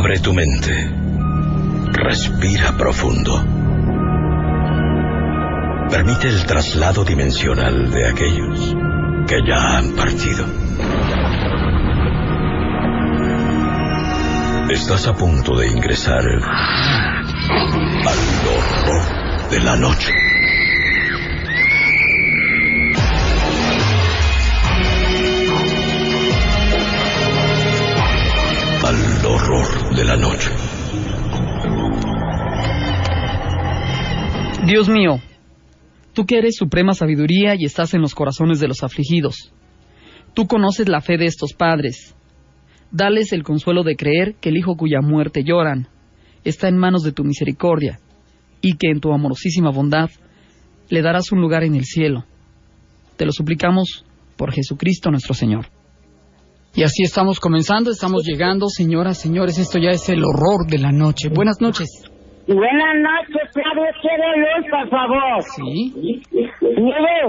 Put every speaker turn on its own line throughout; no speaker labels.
Abre tu mente. Respira profundo. Permite el traslado dimensional de aquellos que ya han partido. Estás a punto de ingresar al horror de la noche. Al horror de la noche.
Dios mío, tú que eres suprema sabiduría y estás en los corazones de los afligidos. Tú conoces la fe de estos padres. Dales el consuelo de creer que el hijo cuya muerte lloran está en manos de tu misericordia y que en tu amorosísima bondad le darás un lugar en el cielo. Te lo suplicamos por Jesucristo nuestro Señor. Y así estamos comenzando, estamos llegando, señoras, señores, esto ya es el horror de la noche. Buenas noches.
Buenas noches, Claudio, quiero luz, por favor.
Sí.
Mire,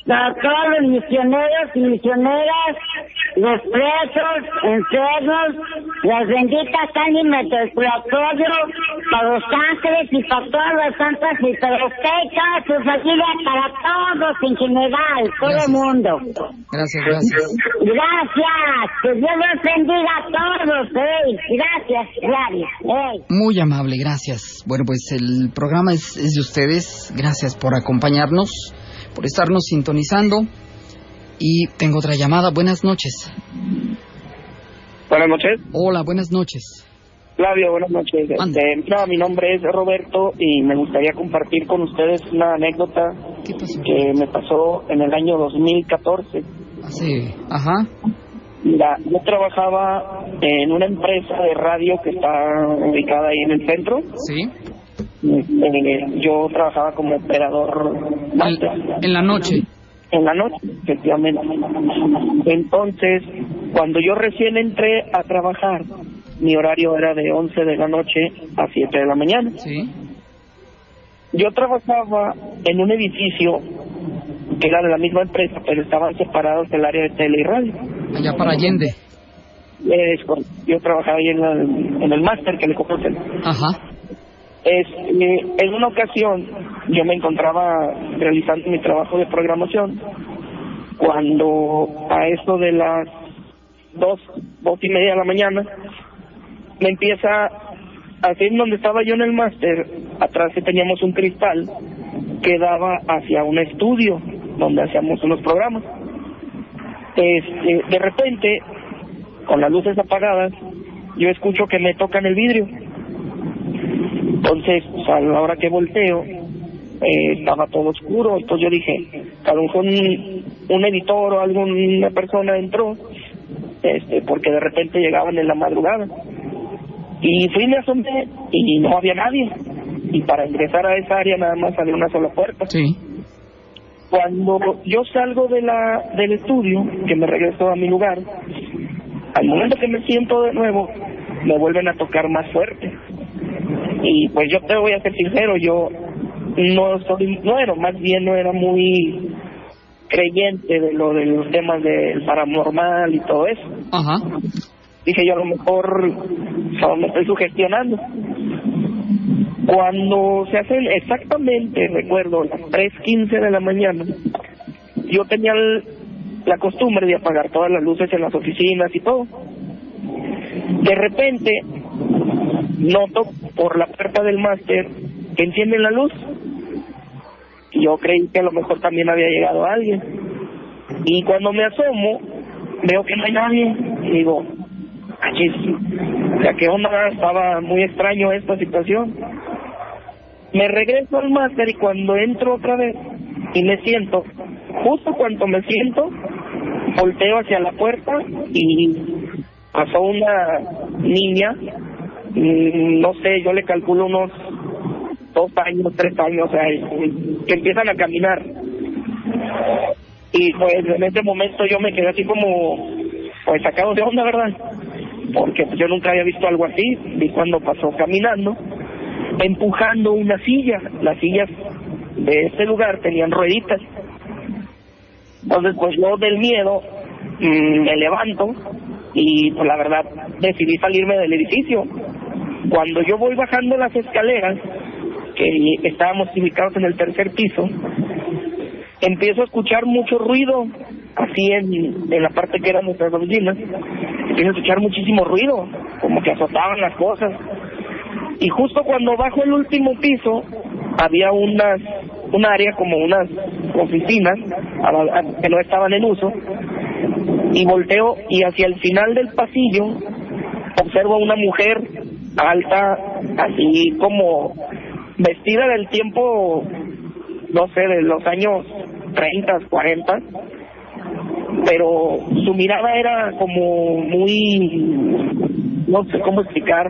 para todos los misioneros y misioneras, los presos, enfermos, las benditas ánimas Purgatorio, para los ángeles y para todas las santas y para usted y toda su familia, para todos en general, todo el mundo.
Gracias, gracias.
Gracias, que Dios los bendiga a todos, gracias, Gladys.
Muy amable, gracias. Bueno, pues el programa es de ustedes, gracias por acompañarnos, por estarnos sintonizando. Y tengo otra llamada. Buenas noches.
Buenas noches.
Hola, buenas noches.
Claudio, buenas noches. Mi nombre es Roberto y me gustaría compartir con ustedes una anécdota que me pasó en el año 2014.
Sí, ajá.
Mira, yo trabajaba en una empresa de radio que está ubicada ahí en el centro.
Sí.
Yo trabajaba como operador.
En la noche.
En la noche, efectivamente. Entonces, cuando yo recién entré a trabajar, mi horario era de 11 de la noche a 7 de la mañana.
Sí.
Yo trabajaba en un edificio que era de la misma empresa, pero estaban separados el área de tele y radio.
Allá para Allende.
Yo trabajaba ahí en el máster que le conocen.
Ajá.
En una ocasión yo me encontraba realizando mi trabajo de programación cuando a eso de las 2:30 de la mañana me empieza así en donde estaba yo en el máster, atrás que teníamos un cristal que daba hacia un estudio donde hacíamos unos programas. De repente, con las luces apagadas, yo escucho que me tocan el vidrio. Entonces, a la hora que volteo, estaba todo oscuro. Entonces yo dije, a lo mejor un editor o alguna persona entró, porque de repente llegaban en la madrugada. Y fui, me asomé y no había nadie. Y para ingresar a esa área nada más había una sola puerta.
Sí.
Cuando yo salgo del estudio, que me regreso a mi lugar, al momento que me siento de nuevo, me vuelven a tocar más fuerte. Y pues yo te voy a ser sincero, yo no era muy creyente de los temas del paranormal y todo eso.
Ajá.
Dije yo, a lo mejor me estoy sugestionando. Cuando se hacen exactamente, recuerdo, las 3:15 de la mañana, yo tenía la costumbre de apagar todas las luces en las oficinas y todo. De repente noto por la puerta del máster que encienden la luz. Y yo creí que a lo mejor también había llegado alguien. Y cuando me asomo, veo que no hay nadie. Y digo, ¿qué onda? Estaba muy extraño esta situación. Me regreso al máster y cuando entro otra vez y me siento, justo cuando me siento, volteo hacia la puerta y pasó una niña, no sé, yo le calculo unos 2 años, 3 años, o sea, que empiezan a caminar. Y pues en ese momento yo me quedé así como, pues sacado de onda, ¿verdad? Porque yo nunca había visto algo así. Vi cuando pasó caminando, empujando una silla. Las sillas de este lugar tenían rueditas. Entonces pues yo del miedo me levanto y pues la verdad decidí salirme del edificio. Cuando yo voy bajando las escaleras, que estábamos ubicados en el tercer piso, empiezo a escuchar mucho ruido, así en la parte que eran nuestras oficinas. Empiezo a escuchar muchísimo ruido, como que azotaban las cosas. Y justo cuando bajo el último piso, había un área como unas oficinas que no estaban en uso, y volteo y hacia el final del pasillo observo a una mujer alta, así como vestida del tiempo, no sé, de los años 30, 40, pero su mirada era como muy, no sé cómo explicar,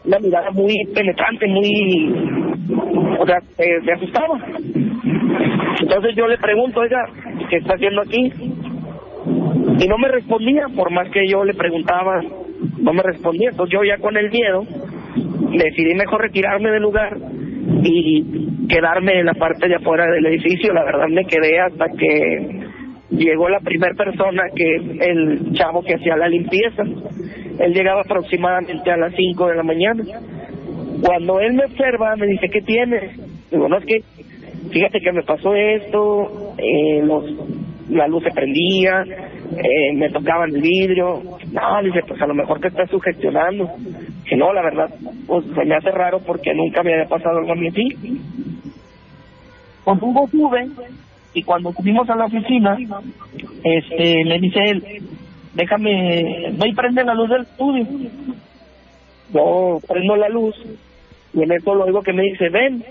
una mirada muy penetrante, muy, o sea, se asustaba. Entonces yo le pregunto, oiga, ¿qué está haciendo aquí? Y no me respondía, por más que yo le preguntaba, no me respondía. Entonces yo ya con el miedo decidí mejor retirarme del lugar y quedarme en la parte de afuera del edificio. La verdad me quedé hasta que llegó la primera persona, que es el chavo que hacía la limpieza. Él llegaba aproximadamente a las 5 de la mañana. Cuando él me observa, me dice, ¿qué tienes? Digo, no, es que fíjate que me pasó esto, la luz se prendía, me tocaban el vidrio. No, dice, pues a lo mejor te estás sugestionando. Que no, la verdad, pues se me hace raro porque nunca me había pasado algo a mí así. Con Hugo sube, y cuando subimos a la oficina, me dice él, déjame, ve y prende la luz del estudio. Yo prendo la luz, y en eso lo oigo que me dice, ven.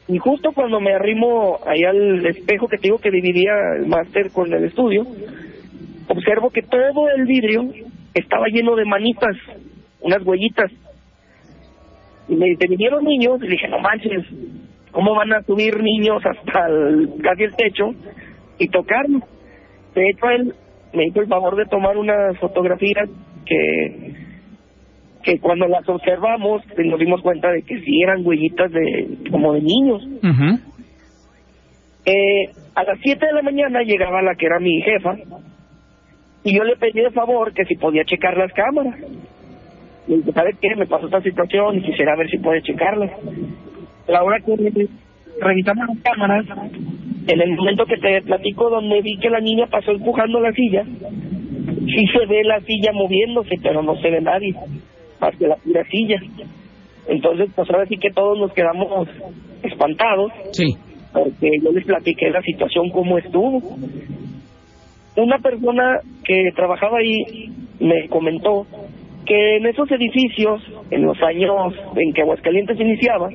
Y justo cuando me arrimo ahí al espejo que te digo que dividía el máster con el estudio, observo que todo el vidrio estaba lleno de manitas, unas huellitas. Y me dice, ¿vinieron niños? Y dije, no manches, ¿cómo van a subir niños hasta casi el techo y tocarme? De hecho, él me hizo el favor de tomar unas fotografías que cuando las observamos nos dimos cuenta de que sí eran huellitas como de niños.
Uh-huh.
A las 7 de la mañana llegaba la que era mi jefa y yo le pedí de favor que si podía checar las cámaras. Le dije, ¿sabes qué? Me pasó esta situación y quisiera ver si puede checarlas. A la hora que revisamos las cámaras, en el momento que te platico donde vi que la niña pasó empujando la silla, sí se ve la silla moviéndose, pero no se ve nadie más que la pura silla. Entonces, pues ahora sí que todos nos quedamos espantados.
Sí.
Porque yo les platiqué la situación como estuvo. Una persona que trabajaba ahí me comentó que en esos edificios, en los años en que Aguascalientes iniciaba,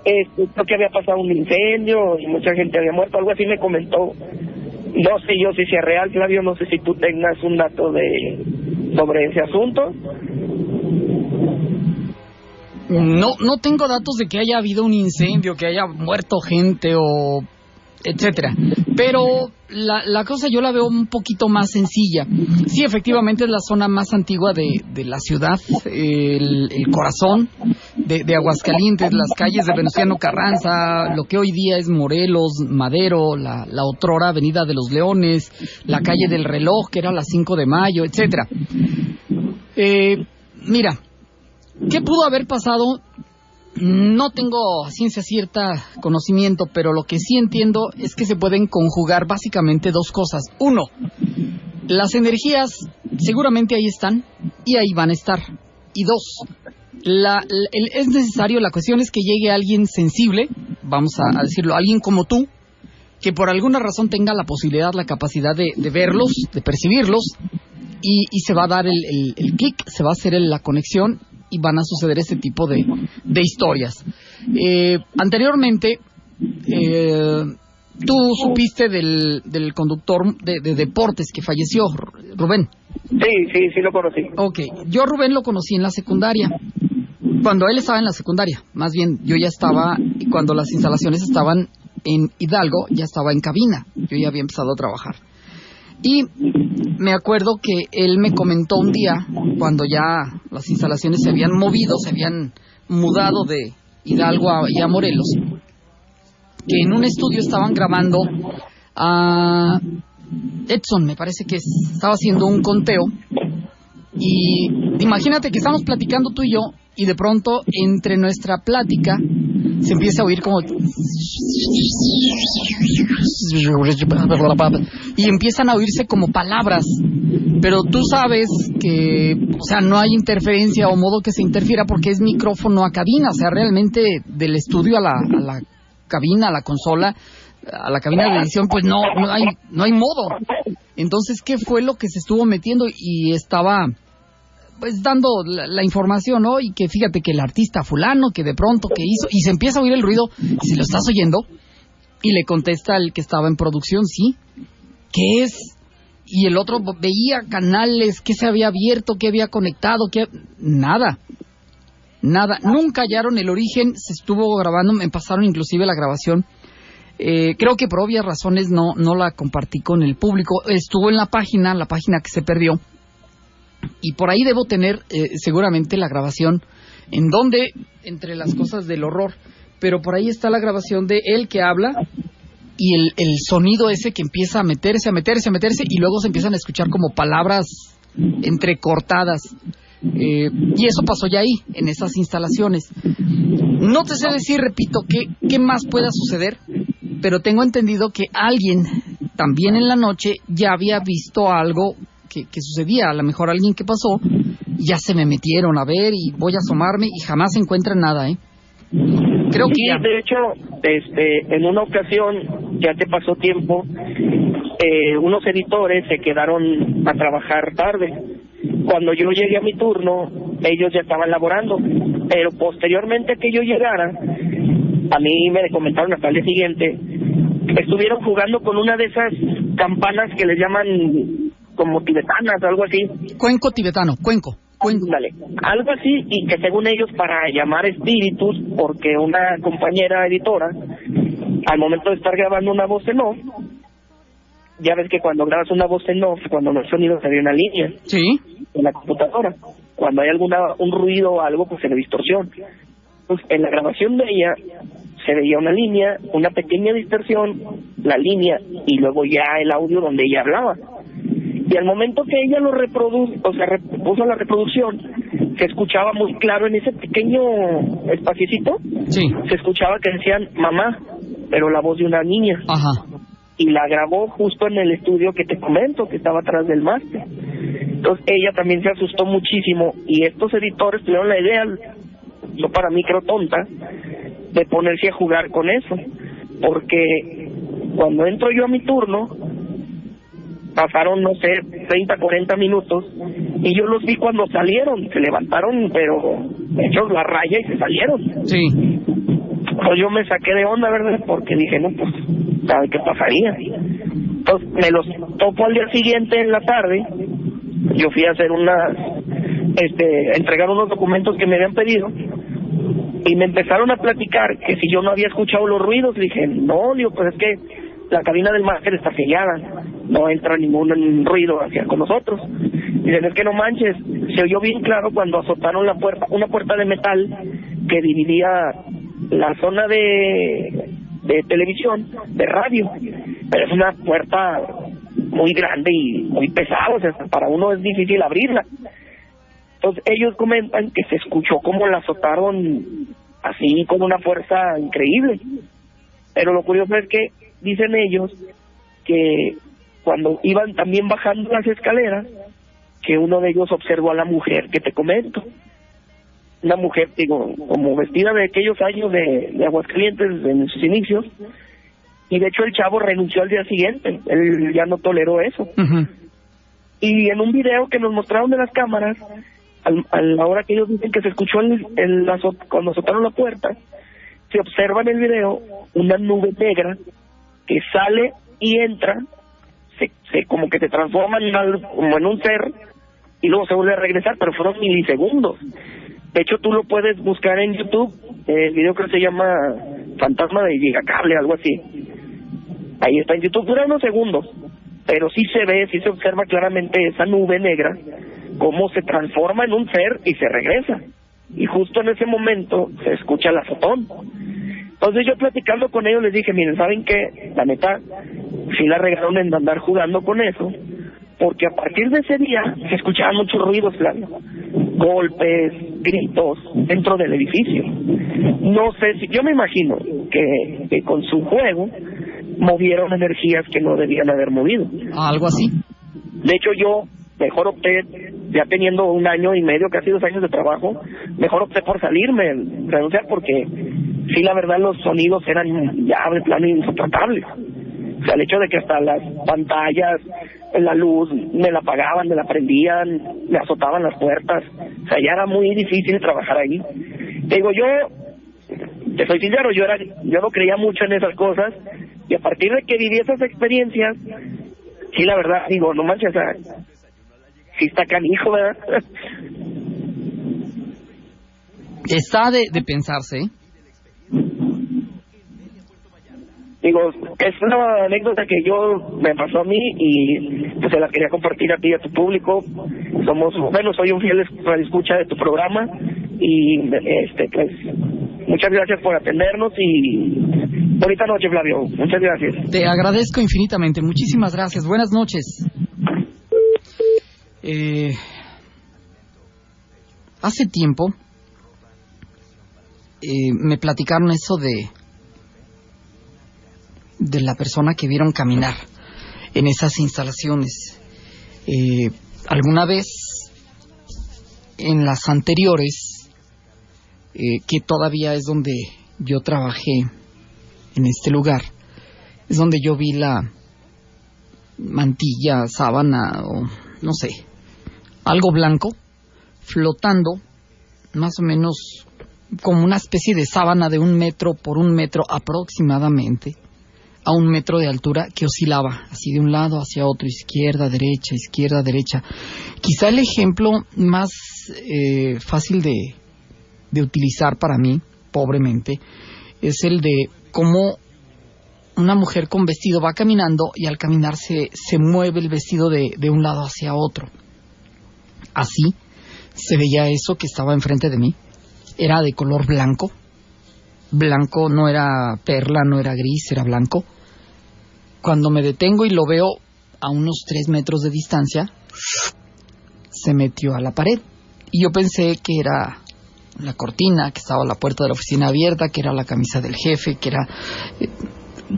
creo que había pasado un incendio y mucha gente había muerto, algo así me comentó. No sé yo si sea real, Flavio, no sé si tú tengas un dato sobre ese asunto.
No tengo datos de que haya habido un incendio, que haya muerto gente o etcétera, pero la cosa yo la veo un poquito más sencilla. Sí, efectivamente es la zona más antigua de la ciudad, el corazón de Aguascalientes, las calles de Venustiano Carranza, lo que hoy día es Morelos, Madero, la otrora Avenida de los Leones, la calle del Reloj, que era la 5 de Mayo, etcétera. Mira, ¿qué pudo haber pasado? No tengo a ciencia cierta conocimiento, pero lo que sí entiendo es que se pueden conjugar básicamente dos cosas. Uno, las energías seguramente ahí están y ahí van a estar. Y dos, es necesario, la cuestión es que llegue alguien sensible, vamos a decirlo, alguien como tú, que por alguna razón tenga la posibilidad, la capacidad de verlos, de percibirlos, y se va a dar el clic, se va a hacer la conexión y van a suceder este tipo de historias. Anteriormente, tú supiste del conductor de deportes que falleció, Rubén.
Sí lo conocí.
Ok, yo a Rubén lo conocí en la secundaria. Cuando él estaba en la secundaria, más bien yo ya estaba, cuando las instalaciones estaban en Hidalgo, ya estaba en cabina, yo ya había empezado a trabajar. Y me acuerdo que él me comentó un día, cuando ya las instalaciones se habían movido, se habían mudado de Hidalgo a Morelos, que en un estudio estaban grabando a Edson, me parece que estaba haciendo un conteo. Y imagínate que estamos platicando tú y yo, y de pronto, entre nuestra plática, se empieza a oír como... Y empiezan a oírse como palabras. Pero tú sabes que, o sea, no hay interferencia o modo que se interfiera porque es micrófono a cabina. O sea, realmente del estudio a la cabina, a la consola, a la cabina de edición, pues no hay modo. Entonces, ¿qué fue lo que se estuvo metiendo? Y estaba... pues dando la información, ¿no? Y que fíjate que el artista fulano, que de pronto que hizo, y se empieza a oír el ruido, y si lo estás oyendo, y le contesta el que estaba en producción, sí, ¿qué es? Y el otro veía canales, qué se había abierto, qué había conectado, nada, nunca hallaron el origen, se estuvo grabando, me pasaron inclusive la grabación, creo que por obvias razones no la compartí con el público, estuvo en la página que se perdió, y por ahí debo tener seguramente la grabación en donde, entre las cosas del horror, pero por ahí está la grabación de él que habla y el sonido ese que empieza a meterse y luego se empiezan a escuchar como palabras entrecortadas. Y eso pasó ya ahí, en esas instalaciones. No te sé decir, repito, qué más pueda suceder, pero tengo entendido que alguien también en la noche ya había visto algo que sucedía, a lo mejor alguien que pasó, ya se me metieron a ver y voy a asomarme y jamás se encuentra nada, Creo que ya.
De hecho, en una ocasión, ya te pasó tiempo, unos editores se quedaron a trabajar tarde. Cuando yo llegué a mi turno, ellos ya estaban laborando, pero posteriormente a que yo llegara, a mí me comentaron hasta el día siguiente, estuvieron jugando con una de esas campanas que les llaman como tibetanas, algo así.
Cuenco tibetano, cuenco.
Dale, algo así, y que según ellos para llamar espíritus, porque una compañera editora, al momento de estar grabando una voz en off, ya ves que cuando grabas una voz en off, cuando no hay sonido se ve una línea.
Sí.
En la computadora. Cuando hay un ruido o algo, pues se ve distorsión. Pues en la grabación de ella se veía una línea, una pequeña distorsión, la línea, y luego ya el audio donde ella hablaba. Y al momento que ella lo puso la reproducción, se escuchaba muy claro en ese pequeño espaciecito,
sí,
se escuchaba que decían mamá, pero la voz de una niña.
Ajá.
Y la grabó justo en el estudio que te comento, que estaba atrás del máster. Entonces ella también se asustó muchísimo, y estos editores tuvieron la idea, no para mí creo tonta, de ponerse a jugar con eso. Porque cuando entro yo a mi turno, pasaron, no sé, 30, 40 minutos, y yo los vi cuando salieron, se levantaron, pero hechos la raya y se salieron.
Sí.
Pues yo me saqué de onda, ¿verdad? Porque dije, no, pues, ¿sabe qué pasaría? Entonces me los topo al día siguiente en la tarde, yo fui a hacer entregar unos documentos que me habían pedido, y me empezaron a platicar que si yo no había escuchado los ruidos. Le dije, no, digo, pues es que la cabina del máster está sellada, no entra ningún ruido hacia con nosotros. Dicen, es que no manches, se oyó bien claro cuando azotaron la puerta, una puerta de metal que dividía la zona de televisión, de radio, pero es una puerta muy grande y muy pesada, o sea, para uno es difícil abrirla. Entonces ellos comentan que se escuchó como la azotaron así con una fuerza increíble, pero lo curioso es que dicen ellos que cuando iban también bajando las escaleras, que uno de ellos observó a la mujer que te comento, una mujer, digo, como vestida de aquellos años de Aguascalientes en sus inicios, y de hecho el chavo renunció al día siguiente, él ya no toleró eso.
Uh-huh.
Y en un video que nos mostraron de las cámaras, a la hora que ellos dicen que se escuchó cuando azotaron la puerta, se observa en el video una nube negra que sale y entra, se como que se transforma como en un ser, y luego se vuelve a regresar, pero fueron milisegundos. De hecho, tú lo puedes buscar en YouTube, el video creo que se llama Fantasma de Gigacable, algo así. Ahí está en YouTube, dura unos segundos, pero sí se ve, sí se observa claramente esa nube negra, cómo se transforma en un ser y se regresa. Y justo en ese momento se escucha el azotón. Entonces yo platicando con ellos les dije, miren, ¿saben qué? La neta, sí la regaron en andar jugando con eso, porque a partir de ese día se escuchaban muchos ruidos, Flavio, golpes, gritos dentro del edificio. No sé si, yo me imagino que con su juego movieron energías que no debían haber movido.
¿Algo así?
De hecho, yo mejor opté, ya teniendo 1 año y medio, casi 2 años de trabajo, mejor opté por salirme, renunciar, porque sí, la verdad, los sonidos eran ya de plano insoportables. O sea, el hecho de que hasta las pantallas, la luz, me la apagaban, me la prendían, me azotaban las puertas. O sea, ya era muy difícil trabajar ahí. Te digo, yo, te soy sincero, yo no creía mucho en esas cosas, y a partir de que viví esas experiencias, sí, la verdad, digo, no manches, o sea, sí está canijo, ¿verdad?
Está de pensarse, ¿eh?
Digo, es una anécdota que me pasó a mí y pues se la quería compartir a ti y a tu público. Soy un fiel escucha de tu programa y pues muchas gracias por atendernos y bonita noche, Flavio. Muchas gracias.
Te agradezco infinitamente. Muchísimas gracias. Buenas noches. Hace tiempo me platicaron eso de la persona que vieron caminar en esas instalaciones. Alguna vez en las anteriores, que todavía es donde yo trabajé, en este lugar, es donde yo vi la mantilla, sábana o no sé, algo blanco flotando más o menos como una especie de sábana de 1 metro por 1 metro aproximadamente, a 1 metro de altura, que oscilaba así de un lado hacia otro, izquierda, derecha. Quizá el ejemplo más fácil de utilizar para mí, pobremente, es el de cómo una mujer con vestido va caminando y al caminar se mueve el vestido de un lado hacia otro. Así se veía eso que estaba enfrente de mí. Era de color blanco. Blanco, no era perla, no era gris, era blanco. Cuando me detengo y lo veo a unos 3 metros de distancia, se metió a la pared. Y yo pensé que era la cortina, que estaba la puerta de la oficina abierta, que era la camisa del jefe, que era...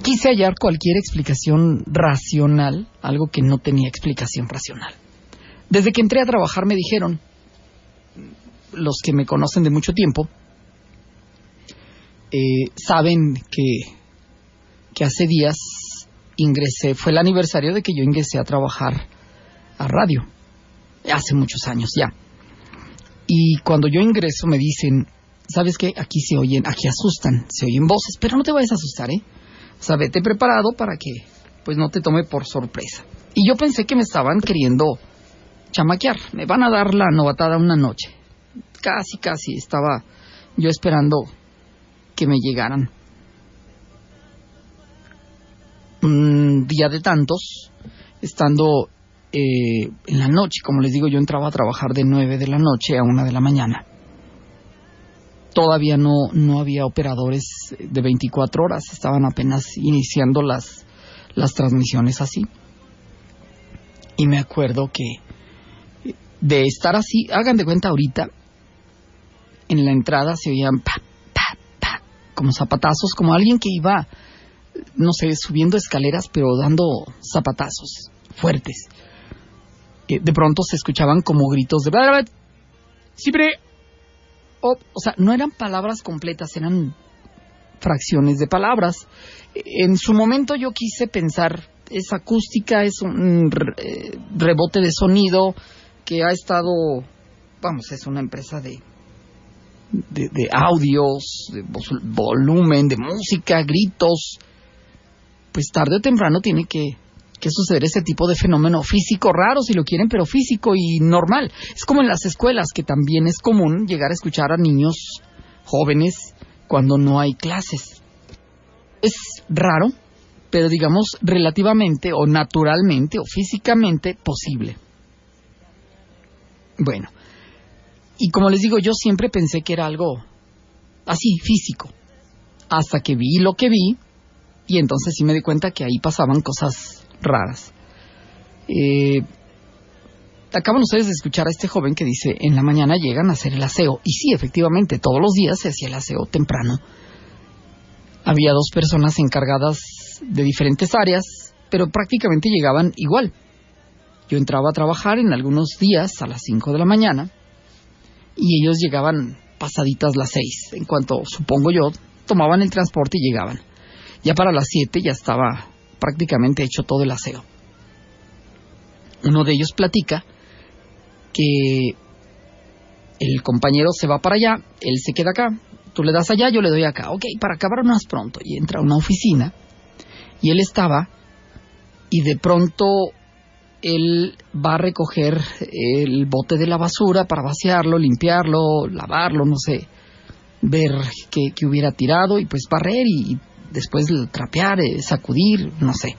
Quise hallar cualquier explicación racional, algo que no tenía explicación racional. Desde que entré a trabajar me dijeron, los que me conocen de mucho tiempo, saben que hace días ingresé, fue el aniversario de que yo ingresé a trabajar a radio, hace muchos años ya. Y cuando yo ingreso me dicen, ¿sabes qué? Aquí asustan, se oyen voces, pero no te vayas a asustar, ¿eh? O sea, vete preparado para que pues no te tome por sorpresa. Y yo pensé que me estaban queriendo chamaquear, me van a dar la novatada una noche. Casi estaba yo esperando que me llegaran. Un día de tantos, estando en la noche, como les digo, yo entraba a trabajar de 9 de la noche a 1 de la mañana. Todavía no había operadores de 24 horas, estaban apenas iniciando las transmisiones así. Y me acuerdo que de estar así, hagan de cuenta ahorita, en la entrada se oían pa, pa, pa, como zapatazos, como alguien que iba, no sé, subiendo escaleras, pero dando zapatazos fuertes. De pronto se escuchaban como gritos de... ¡Siempre! O sea, no eran palabras completas, eran fracciones de palabras. En su momento yo quise pensar, es acústica, es un rebote de sonido que ha estado, vamos, es una empresa de audios, de volumen, de música, gritos. Pues tarde o temprano tiene que suceder ese tipo de fenómeno físico raro, si lo quieren, pero físico y normal. Es como en las escuelas, que también es común llegar a escuchar a niños jóvenes cuando no hay clases. Es raro, pero digamos relativamente o naturalmente o físicamente posible. Bueno, y como les digo, yo siempre pensé que era algo así, físico, hasta que vi lo que vi Y entonces sí me di cuenta que ahí pasaban cosas raras. Acaban ustedes de escuchar a este joven que dice, en la mañana llegan a hacer el aseo. Y sí, efectivamente, todos los días se hacía el aseo temprano. Había 2 personas encargadas de diferentes áreas, pero prácticamente llegaban igual. Yo entraba a trabajar en algunos días a las 5 de la mañana y ellos llegaban pasaditas las 6. En cuanto, supongo yo, tomaban el transporte y llegaban. Ya para las 7 ya estaba prácticamente hecho todo el aseo. Uno de ellos platica que el compañero se va para allá, él se queda acá, tú le das allá, yo le doy acá. Ok, para acabar más pronto. Y entra a una oficina y él estaba, y de pronto él va a recoger el bote de la basura para vaciarlo, limpiarlo, lavarlo, no sé, ver qué hubiera tirado y pues barrer y después trapear, sacudir, no sé.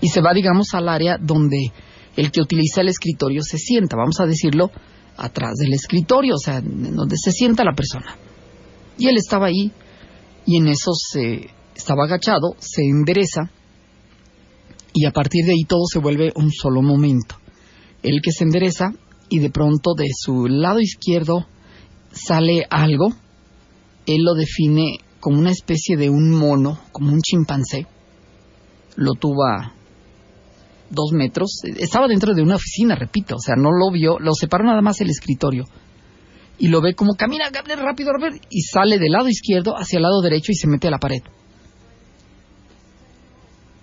Y se va, digamos, al área donde el que utiliza el escritorio se sienta, vamos a decirlo, atrás del escritorio, o sea, donde se sienta la persona. Y él estaba ahí, y en eso estaba agachado, se endereza, y a partir de ahí todo se vuelve un solo momento. Él que se endereza, y de pronto de su lado izquierdo sale algo, él lo define como una especie de un mono, como un chimpancé. Lo tuvo a 2 metros, estaba dentro de una oficina, repito, o sea, no lo vio, lo separó nada más el escritorio. Y lo ve como camina rápido, y sale del lado izquierdo hacia el lado derecho y se mete a la pared.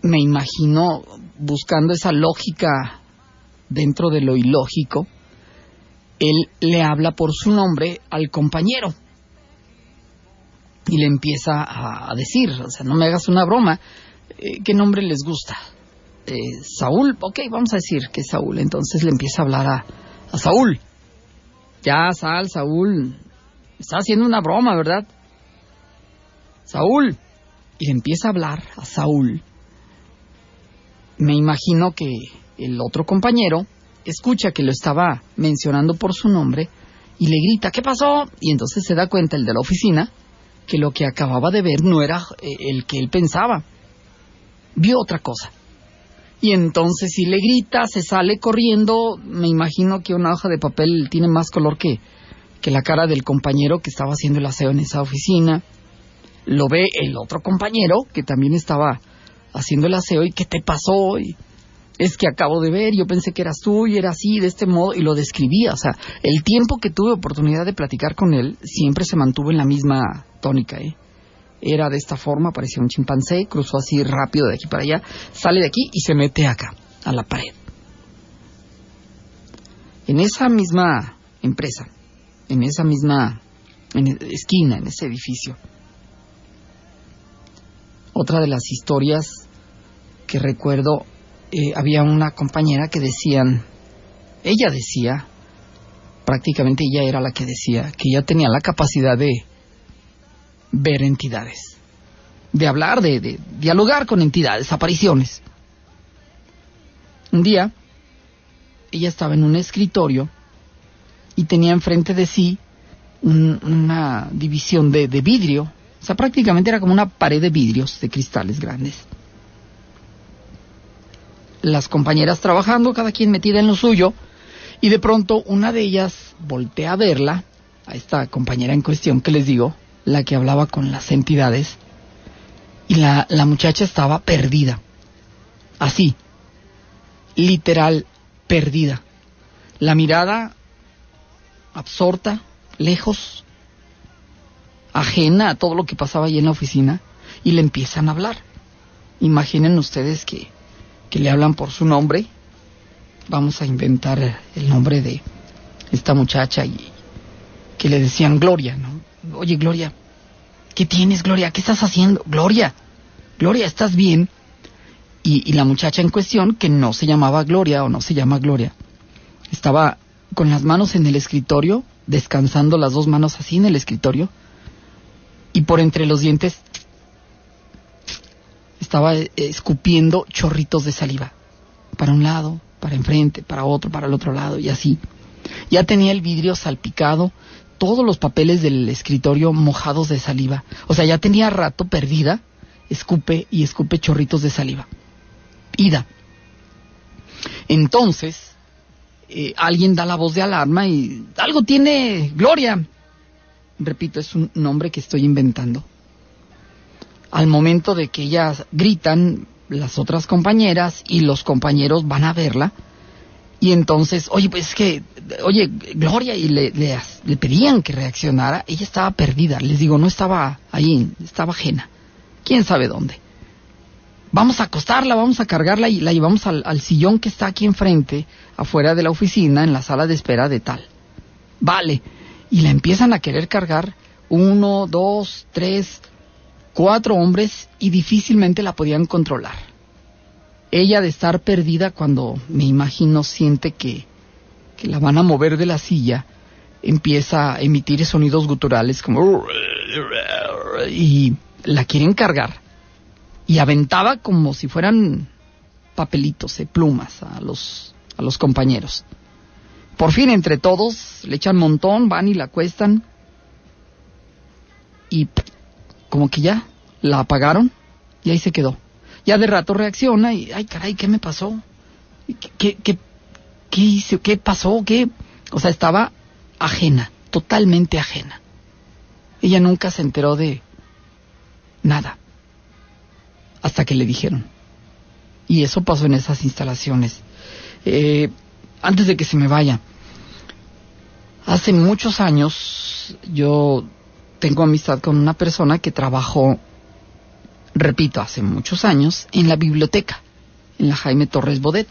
Me imagino, buscando esa lógica dentro de lo ilógico, él le habla por su nombre al compañero. Y le empieza a decir, o sea, no me hagas una broma, ¿qué nombre les gusta? Saúl, ok, vamos a decir que es Saúl. Entonces le empieza a hablar a Saúl. Ya, Saúl, está haciendo una broma, ¿verdad? Saúl. Y le empieza a hablar a Saúl. Me imagino que el otro compañero escucha que lo estaba mencionando por su nombre y le grita, ¿qué pasó? Y entonces se da cuenta el de la oficina que lo que acababa de ver no era el que él pensaba. Vio otra cosa. Y entonces si le grita, se sale corriendo. Me imagino que una hoja de papel tiene más color que la cara del compañero que estaba haciendo el aseo en esa oficina. Lo ve el otro compañero que también estaba haciendo el aseo. ¿Y qué te pasó? Y es que acabo de ver, yo pensé que eras tú y era así, de este modo, y lo describía. O sea, el tiempo que tuve oportunidad de platicar con él siempre se mantuvo en la misma tónica, Era de esta forma, parecía un chimpancé, cruzó así rápido de aquí para allá, sale de aquí y se mete acá, a la pared. En esa misma empresa, en esa misma esquina, en ese edificio, otra de las historias que recuerdo, había una compañera que ella decía, prácticamente ella era la que decía, que ella tenía la capacidad de ver entidades, de hablar, de dialogar con entidades, apariciones. Un día, ella estaba en un escritorio y tenía enfrente de sí una división de vidrio, o sea, prácticamente era como una pared de vidrios, de cristales grandes. Las compañeras trabajando, cada quien metida en lo suyo, y de pronto una de ellas voltea a verla, a esta compañera en cuestión que les digo, la que hablaba con las entidades, y la muchacha estaba perdida, así, literal, perdida, la mirada absorta, lejos, ajena a todo lo que pasaba allí en la oficina, y le empiezan a hablar. Imaginen ustedes que le hablan por su nombre. Vamos a inventar el nombre de esta muchacha y que le decían Gloria, ¿no? Oye, Gloria, ¿qué tienes, Gloria? ¿Qué estás haciendo? Gloria, ¿estás bien? Y la muchacha en cuestión, que no se llamaba Gloria o no se llama Gloria, estaba con las manos en el escritorio, descansando las 2 manos así en el escritorio, y por entre los dientes estaba escupiendo chorritos de saliva, para un lado, para enfrente, para otro, para el otro lado, y así. Ya tenía el vidrio salpicado, todos los papeles del escritorio mojados de saliva. O sea, ya tenía rato perdida escupe y escupe chorritos de saliva. Ida. Entonces, alguien da la voz de alarma y algo tiene Gloria. Repito, es un nombre que estoy inventando. Al momento de que ellas gritan, las otras compañeras y los compañeros van a verla. Y entonces, oye, Gloria, y le pedían que reaccionara. Ella estaba perdida, les digo, no estaba ahí, estaba ajena. ¿Quién sabe dónde? Vamos a acostarla, vamos a cargarla y la llevamos al sillón que está aquí enfrente, afuera de la oficina, en la sala de espera de tal. Vale. Y la empiezan a querer cargar 1, 2, 3, 4 hombres y difícilmente la podían controlar. Ella, de estar perdida, cuando me imagino siente que la van a mover de la silla, empieza a emitir sonidos guturales como... y la quieren cargar. Y aventaba como si fueran papelitos, plumas a los compañeros. Por fin, entre todos, le echan montón, van y la acuestan. Y como que ya la apagaron y ahí se quedó. Ya de rato reacciona y, ay caray, ¿qué me pasó? ¿Qué hice? ¿Qué pasó? ¿Qué? O sea, estaba ajena, totalmente ajena. Ella nunca se enteró de nada, hasta que le dijeron. Y eso pasó en esas instalaciones. Antes de que se me vaya, hace muchos años yo tengo amistad con una persona que trabajó, repito, hace muchos años, en la biblioteca, en la Jaime Torres Bodet.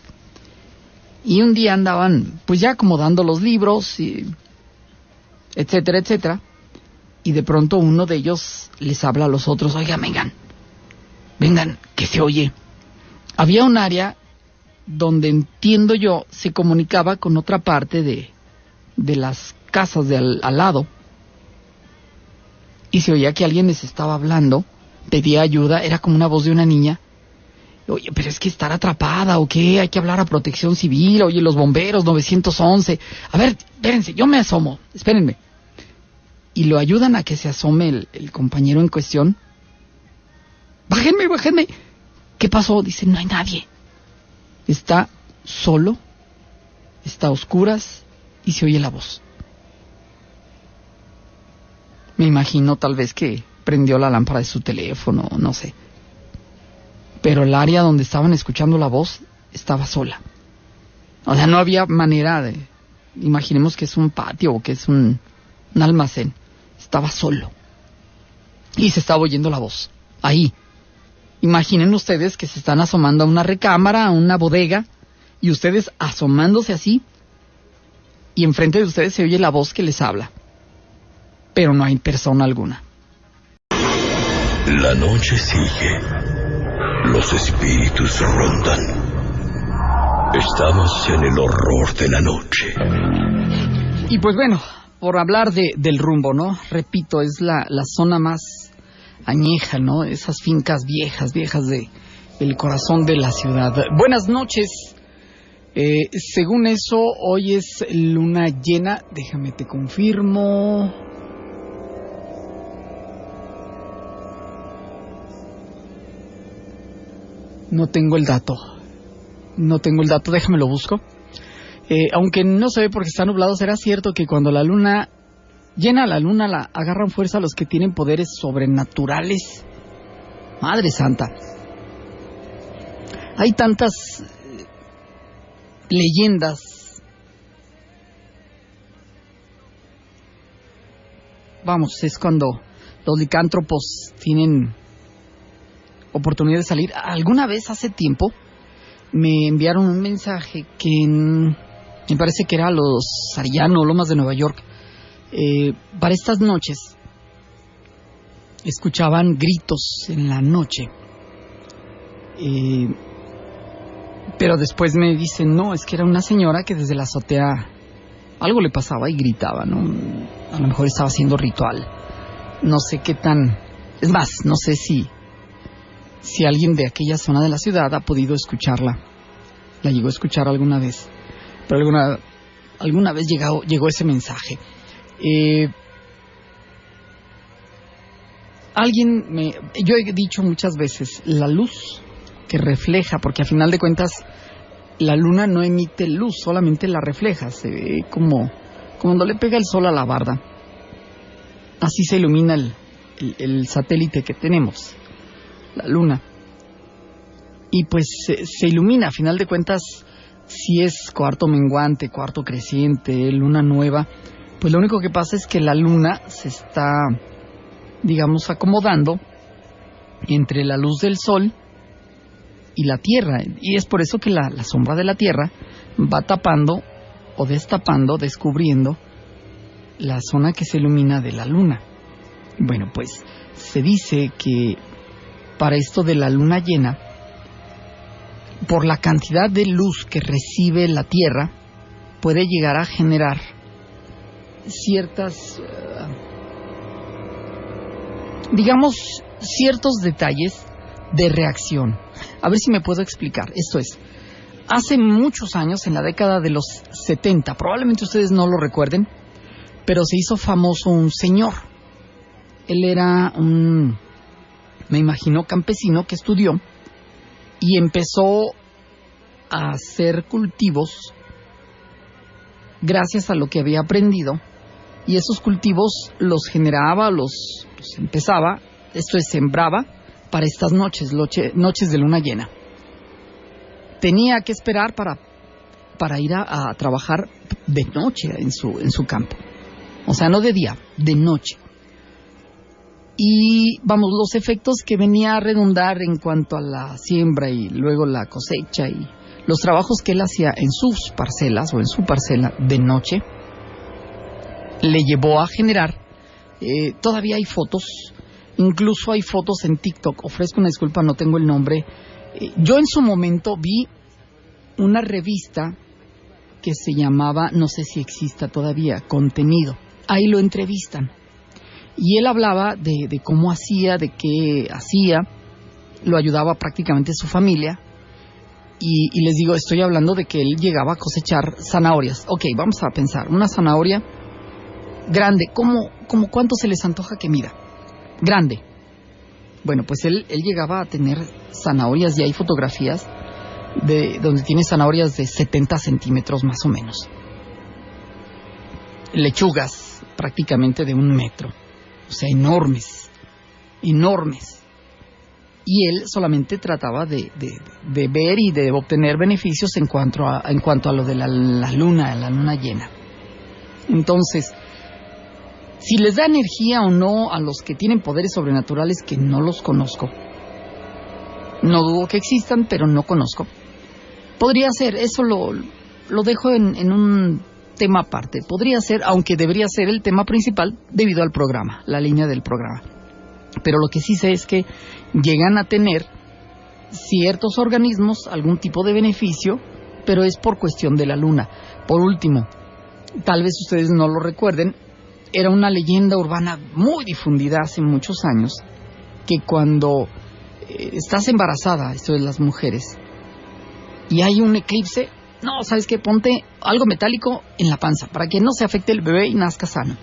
Y un día andaban, pues ya acomodando los libros, y etcétera, etcétera. Y de pronto uno de ellos les habla a los otros, oigan, vengan, que se oye. Había un área donde, entiendo yo, se comunicaba con otra parte de las casas de al lado. Y se oía que alguien les estaba hablando, pedía ayuda, era como una voz de una niña. Oye, pero es que estar atrapada o qué, hay que hablar a Protección Civil, oye, los bomberos, 911. A ver, espérense, yo me asomo, espérenme. Y lo ayudan a que se asome el compañero en cuestión. Bájenme. ¿Qué pasó? Dice, no hay nadie. Está solo, está a oscuras y se oye la voz. Me imagino tal vez que prendió la lámpara de su teléfono, no sé. Pero el área donde estaban escuchando la voz estaba sola. O sea, no había manera de... Imaginemos que es un patio o que es un almacén. Estaba solo. Y se estaba oyendo la voz. Ahí. Imaginen ustedes que se están asomando a una recámara, a una bodega, y ustedes asomándose así, y enfrente de ustedes se oye la voz que les habla. Pero no hay persona alguna.
La noche sigue. Los espíritus rondan. Estamos en el horror de la noche.
Y pues bueno, por hablar del rumbo, ¿no? Repito, es la zona más añeja, ¿no? Esas fincas viejas del corazón de la ciudad. Buenas noches. Según eso, hoy es luna llena. Déjame te confirmo. No tengo el dato, déjame lo busco. Aunque no se ve porque está nublado, ¿será cierto que cuando la luna llena la luna la agarran fuerza los que tienen poderes sobrenaturales? Madre santa. Hay tantas leyendas. Vamos, es cuando los licántropos tienen oportunidad de salir. Alguna vez hace tiempo me enviaron un mensaje que me parece que era los Arellano, Lomas de Nueva York. Para estas noches escuchaban gritos en la noche, pero después me dicen, no, es que era una señora que desde la azotea algo le pasaba y gritaba, ¿no? A lo mejor estaba haciendo ritual, no sé qué tan... Es más, no sé si alguien de aquella zona de la ciudad ha podido escucharla. La llegó a escuchar alguna vez, pero alguna vez llegó ese mensaje. Yo he dicho muchas veces, la luz que refleja, porque a final de cuentas la luna no emite luz, solamente la refleja, se ve como cuando le pega el sol a la barda. Así se ilumina el satélite que tenemos, la luna. Y pues se ilumina, a final de cuentas, si es cuarto menguante, cuarto creciente, luna nueva, pues lo único que pasa es que la luna se está, digamos, acomodando entre la luz del sol y la Tierra. Y es por eso que la sombra de la Tierra va tapando o destapando, descubriendo la zona que se ilumina de la luna. Bueno, pues se dice que para esto de la luna llena, por la cantidad de luz que recibe la Tierra, puede llegar a generar ciertas, ciertos detalles de reacción. A ver si me puedo explicar. Esto es, hace muchos años, en la década de los 70, probablemente ustedes no lo recuerden, pero se hizo famoso un señor. Él era me imagino, campesino que estudió y empezó a hacer cultivos gracias a lo que había aprendido, y esos cultivos los generaba, los empezaba, esto es, sembraba para estas noches de luna llena. Tenía que esperar para ir a trabajar de noche en su campo, o sea, no de día, de noche. Y los efectos que venía a redundar en cuanto a la siembra y luego la cosecha y los trabajos que él hacía en sus parcelas o en su parcela de noche, le llevó a generar, todavía hay fotos, incluso hay fotos en TikTok, ofrezco una disculpa, no tengo el nombre. Yo en su momento vi una revista que se llamaba, no sé si exista todavía, Contenido. Ahí lo entrevistan. Y él hablaba de cómo hacía, de qué hacía, lo ayudaba prácticamente su familia. Y les digo, estoy hablando de que él llegaba a cosechar zanahorias. Ok, vamos a pensar, una zanahoria grande, ¿cómo cuánto se les antoja que mida? Grande. Bueno, pues él llegaba a tener zanahorias, y hay fotografías de donde tiene zanahorias de 70 centímetros más o menos. Lechugas prácticamente de 1 metro. O sea, enormes. Y él solamente trataba de ver y de obtener beneficios en cuanto a lo de la luna llena. Entonces, si les da energía o no a los que tienen poderes sobrenaturales, que no los conozco, no dudo que existan, pero no conozco, podría ser, eso lo dejo en un tema aparte, podría ser, aunque debería ser el tema principal debido al programa, la línea del programa. Pero lo que sí sé es que llegan a tener ciertos organismos algún tipo de beneficio, pero es por cuestión de la luna. Por último, tal vez ustedes no lo recuerden, era una leyenda urbana muy difundida hace muchos años, que cuando estás embarazada, esto de las mujeres, y hay un eclipse, no, ¿sabes qué? Ponte algo metálico en la panza para que no se afecte el bebé y nazca sano.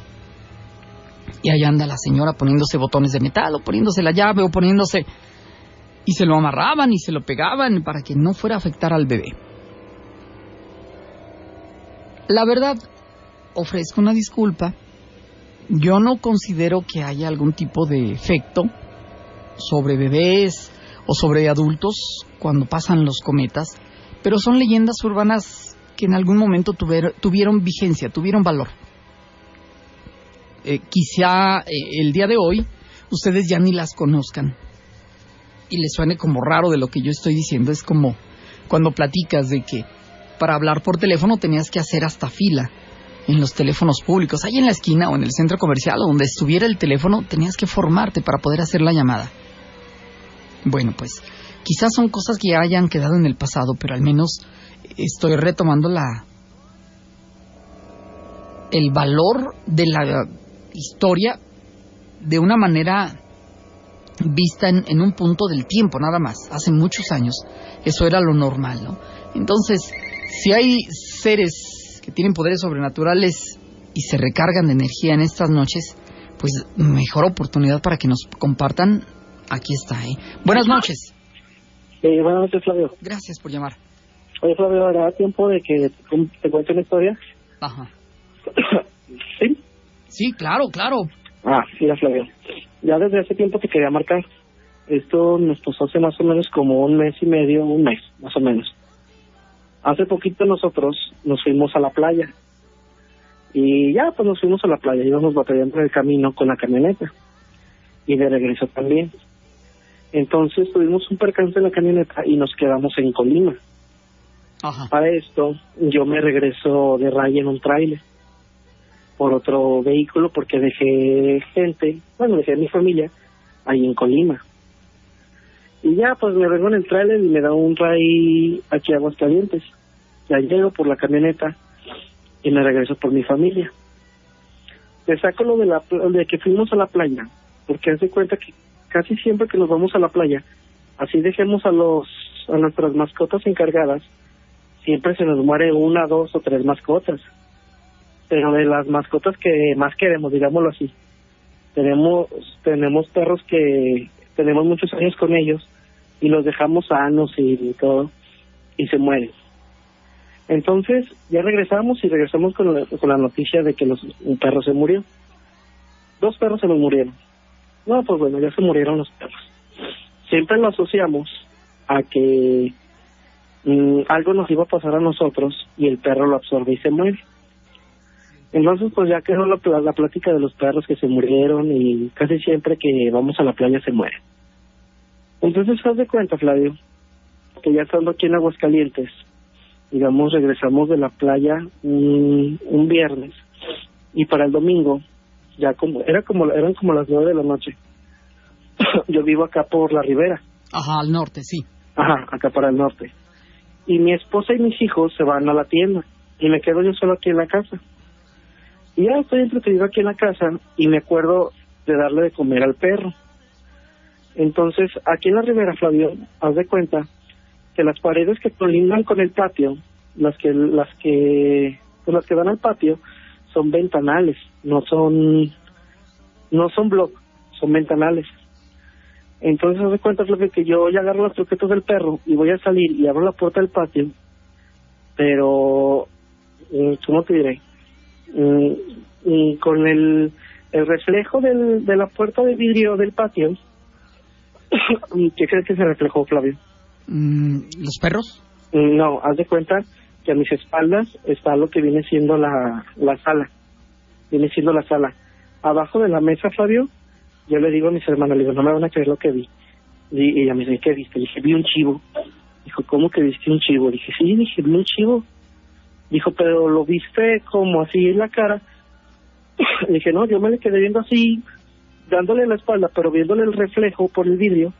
Y ahí anda la señora poniéndose botones de metal, o poniéndose la llave, o poniéndose... Y se lo amarraban y se lo pegaban para que no fuera a afectar al bebé. La verdad, ofrezco una disculpa. Yo no considero que haya algún tipo de efecto sobre bebés o sobre adultos cuando pasan los cometas, pero son leyendas urbanas que en algún momento tuvieron vigencia, tuvieron valor. Quizá el día de hoy ustedes ya ni las conozcan y les suene como raro de lo que yo estoy diciendo. Es como cuando platicas de que para hablar por teléfono tenías que hacer hasta fila en los teléfonos públicos, ahí en la esquina o en el centro comercial o donde estuviera el teléfono, tenías que formarte para poder hacer la llamada. Bueno, pues quizás son cosas que ya hayan quedado en el pasado, pero al menos estoy retomando el valor de la historia de una manera vista en un punto del tiempo nada más. Hace muchos años eso era lo normal, ¿no? Entonces, si hay seres que tienen poderes sobrenaturales y se recargan de energía en estas noches, pues mejor oportunidad para que nos compartan, aquí está, Buenas noches.
Buenas noches, Flavio.
Gracias por llamar.
Oye, Flavio, ¿habrá tiempo de que te cuente una historia?
Ajá.
¿Sí?
Sí, claro.
Mira, Flavio, ya desde hace tiempo te quería marcar. Esto nos pasó hace más o menos como un mes, más o menos. Hace poquito nosotros nos fuimos a la playa. Y ya, pues nos fuimos a la playa, íbamos batallando en el camino con la camioneta. Y de regreso también. Entonces tuvimos un percance en la camioneta y nos quedamos en Colima.
Ajá.
Para esto, yo me regreso de raya en un tráiler por otro vehículo porque dejé mi familia ahí en Colima. Y ya, pues me vengo en el tráiler y me da un ray aquí a Aguascalientes. Ya llego por la camioneta y me regreso por mi familia. Te saco lo de que fuimos a la playa, porque haz de cuenta que casi siempre que nos vamos a la playa, así dejemos a nuestras mascotas encargadas, siempre se nos muere 1, 2 o 3 mascotas. Pero de las mascotas que más queremos, digámoslo así, tenemos perros que tenemos muchos años con ellos y los dejamos sanos y todo, y se mueren. Entonces ya regresamos con la noticia de que un perro se murió. 2 perros se nos murieron. No, pues bueno, ya se murieron los perros. Siempre lo asociamos a que algo nos iba a pasar a nosotros y el perro lo absorbe y se muere. Entonces pues ya quedó la plática de los perros que se murieron y casi siempre que vamos a la playa se mueren. Entonces haz de cuenta, Flavio, que ya estando aquí en Aguascalientes, digamos, regresamos de la playa un viernes y para el domingo ya eran como las 9 de la noche. Yo vivo acá por la Ribera.
Ajá, al norte, sí.
Ajá, acá para el norte. Y mi esposa y mis hijos se van a la tienda y me quedo yo solo aquí en la casa. Y ya estoy entretenido aquí en la casa y me acuerdo de darle de comer al perro. Entonces, aquí en la Ribera, Flavio, haz de cuenta que las paredes que colindan con el patio, las que dan al patio, son ventanales, no son block, son ventanales. Entonces haz de cuenta, Flavio, que yo ya agarro las croquetas del perro y voy a salir y abro la puerta del patio, pero ¿cómo te diré? Con el reflejo de la puerta de vidrio del patio. ¿Qué crees que se reflejó, Flavio?
¿Los perros?
No, haz de cuenta que a mis espaldas está lo que viene siendo la sala. Viene siendo la sala. Abajo de la mesa, Flavio, yo le digo a mis hermanos, le digo, no me van a creer lo que vi. Y ella me dice, ¿qué viste? Le dije, vi un chivo. Dijo, ¿cómo que viste un chivo? Le dije, sí, vi un chivo. Dijo, pero lo viste como así en la cara. Le dije, no, yo me le quedé viendo así, dándole la espalda, pero viéndole el reflejo por el vidrio,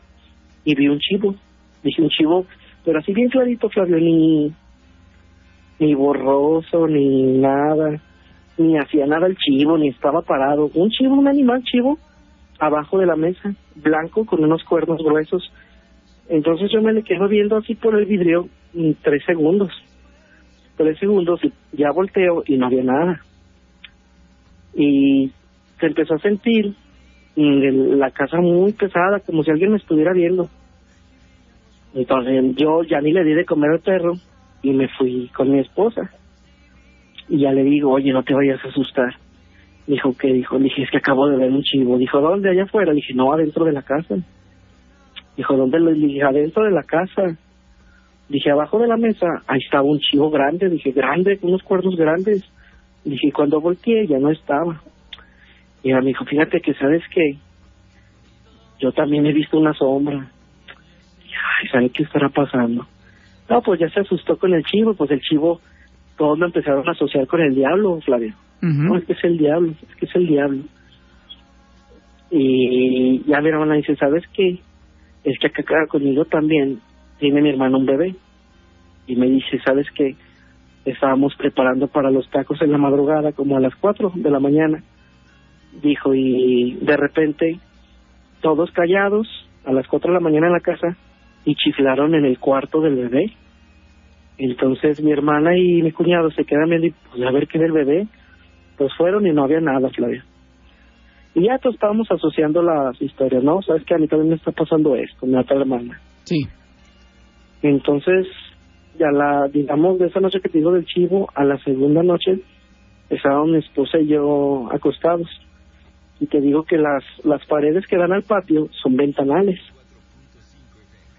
y vi un chivo. Dije, un chivo, pero así bien clarito, Flavio, ni borroso, ni nada, ni hacía nada el chivo, ni estaba parado. Un chivo, un animal chivo, abajo de la mesa, blanco, con unos cuernos gruesos. Entonces yo me le quedo viendo así por el vidrio 3 segundos. 3 segundos y ya volteo y no había nada. Y se empezó a sentir la casa muy pesada, como si alguien me estuviera viendo. Entonces yo ya ni le di de comer al perro y me fui con mi esposa. Y ya le digo, oye, no te vayas a asustar. Dijo, ¿qué? Dijo, le dije, es que acabo de ver un chivo. Dijo, ¿dónde? Allá afuera. Le dije, no, adentro de la casa. Dijo, ¿dónde? Le dije, adentro de la casa. Dije, abajo de la mesa, ahí estaba un chivo grande. Dije, grande, con unos cuernos grandes. Dije, cuando volteé ya no estaba. Y ella me dijo, fíjate que, ¿sabes qué? Yo también he visto una sombra. Y, ay, ¿sabes qué estará pasando? No, pues ya se asustó con el chivo. Pues el chivo, todos lo empezaron a asociar con el diablo, Flavio. No, es que es el diablo, Y ya mi hermana dice, ¿sabes qué? Es que acá conmigo también tiene mi hermano un bebé. Y me dice, ¿sabes qué? Estábamos preparando para los tacos en la madrugada, como a las 4 de la mañana. Dijo, y de repente, todos callados, a las 4 de la mañana en la casa, y chiflaron en el cuarto del bebé. Entonces mi hermana y mi cuñado se quedan viendo y pues a ver qué es el bebé. Pues fueron y no había nada, Flavia. Y ya todos estábamos asociando las historias, ¿no? Sabes que a mí también me está pasando esto, mi otra hermana.
Sí.
Entonces, ya digamos, de esa noche que te digo del chivo, a la segunda noche, estábamos mi esposa y yo acostados. Y te digo que las paredes que dan al patio son ventanales.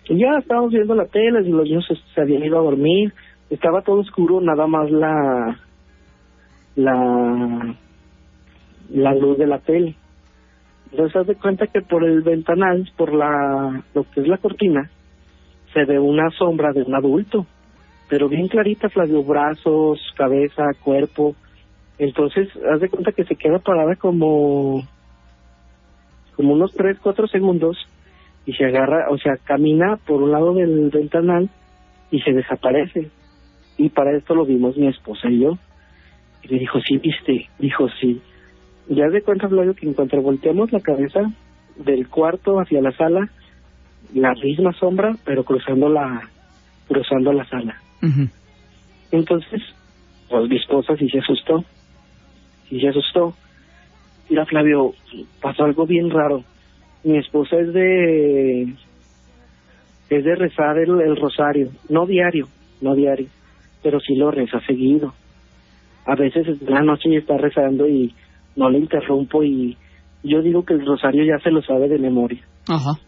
Y ya estábamos viendo la tele y los niños se habían ido a dormir. Estaba todo oscuro, nada más la luz de la tele. Entonces haz de cuenta que por el ventanal, por lo que es la cortina, se ve una sombra de un adulto, pero bien clarita, Flavio, brazos, cabeza, cuerpo. Entonces haz de cuenta que se queda parada como unos 3-4 segundos y se agarra, o sea, camina por un lado del ventanal y se desaparece. Y para esto lo vimos mi esposa y yo. Y le dijo, ¿sí viste? Dijo, sí. Ya de cuenta, Flavio, que en cuanto volteamos la cabeza del cuarto hacia la sala, la misma sombra, pero cruzando la sala.
Uh-huh.
Entonces, pues mi esposa sí se asustó. Mira, Flavio, pasó algo bien raro. Mi esposa es de rezar el rosario, no diario, pero sí lo reza seguido. A veces en la noche ya está rezando y no le interrumpo, y yo digo que el rosario ya se lo sabe de memoria.
Ajá.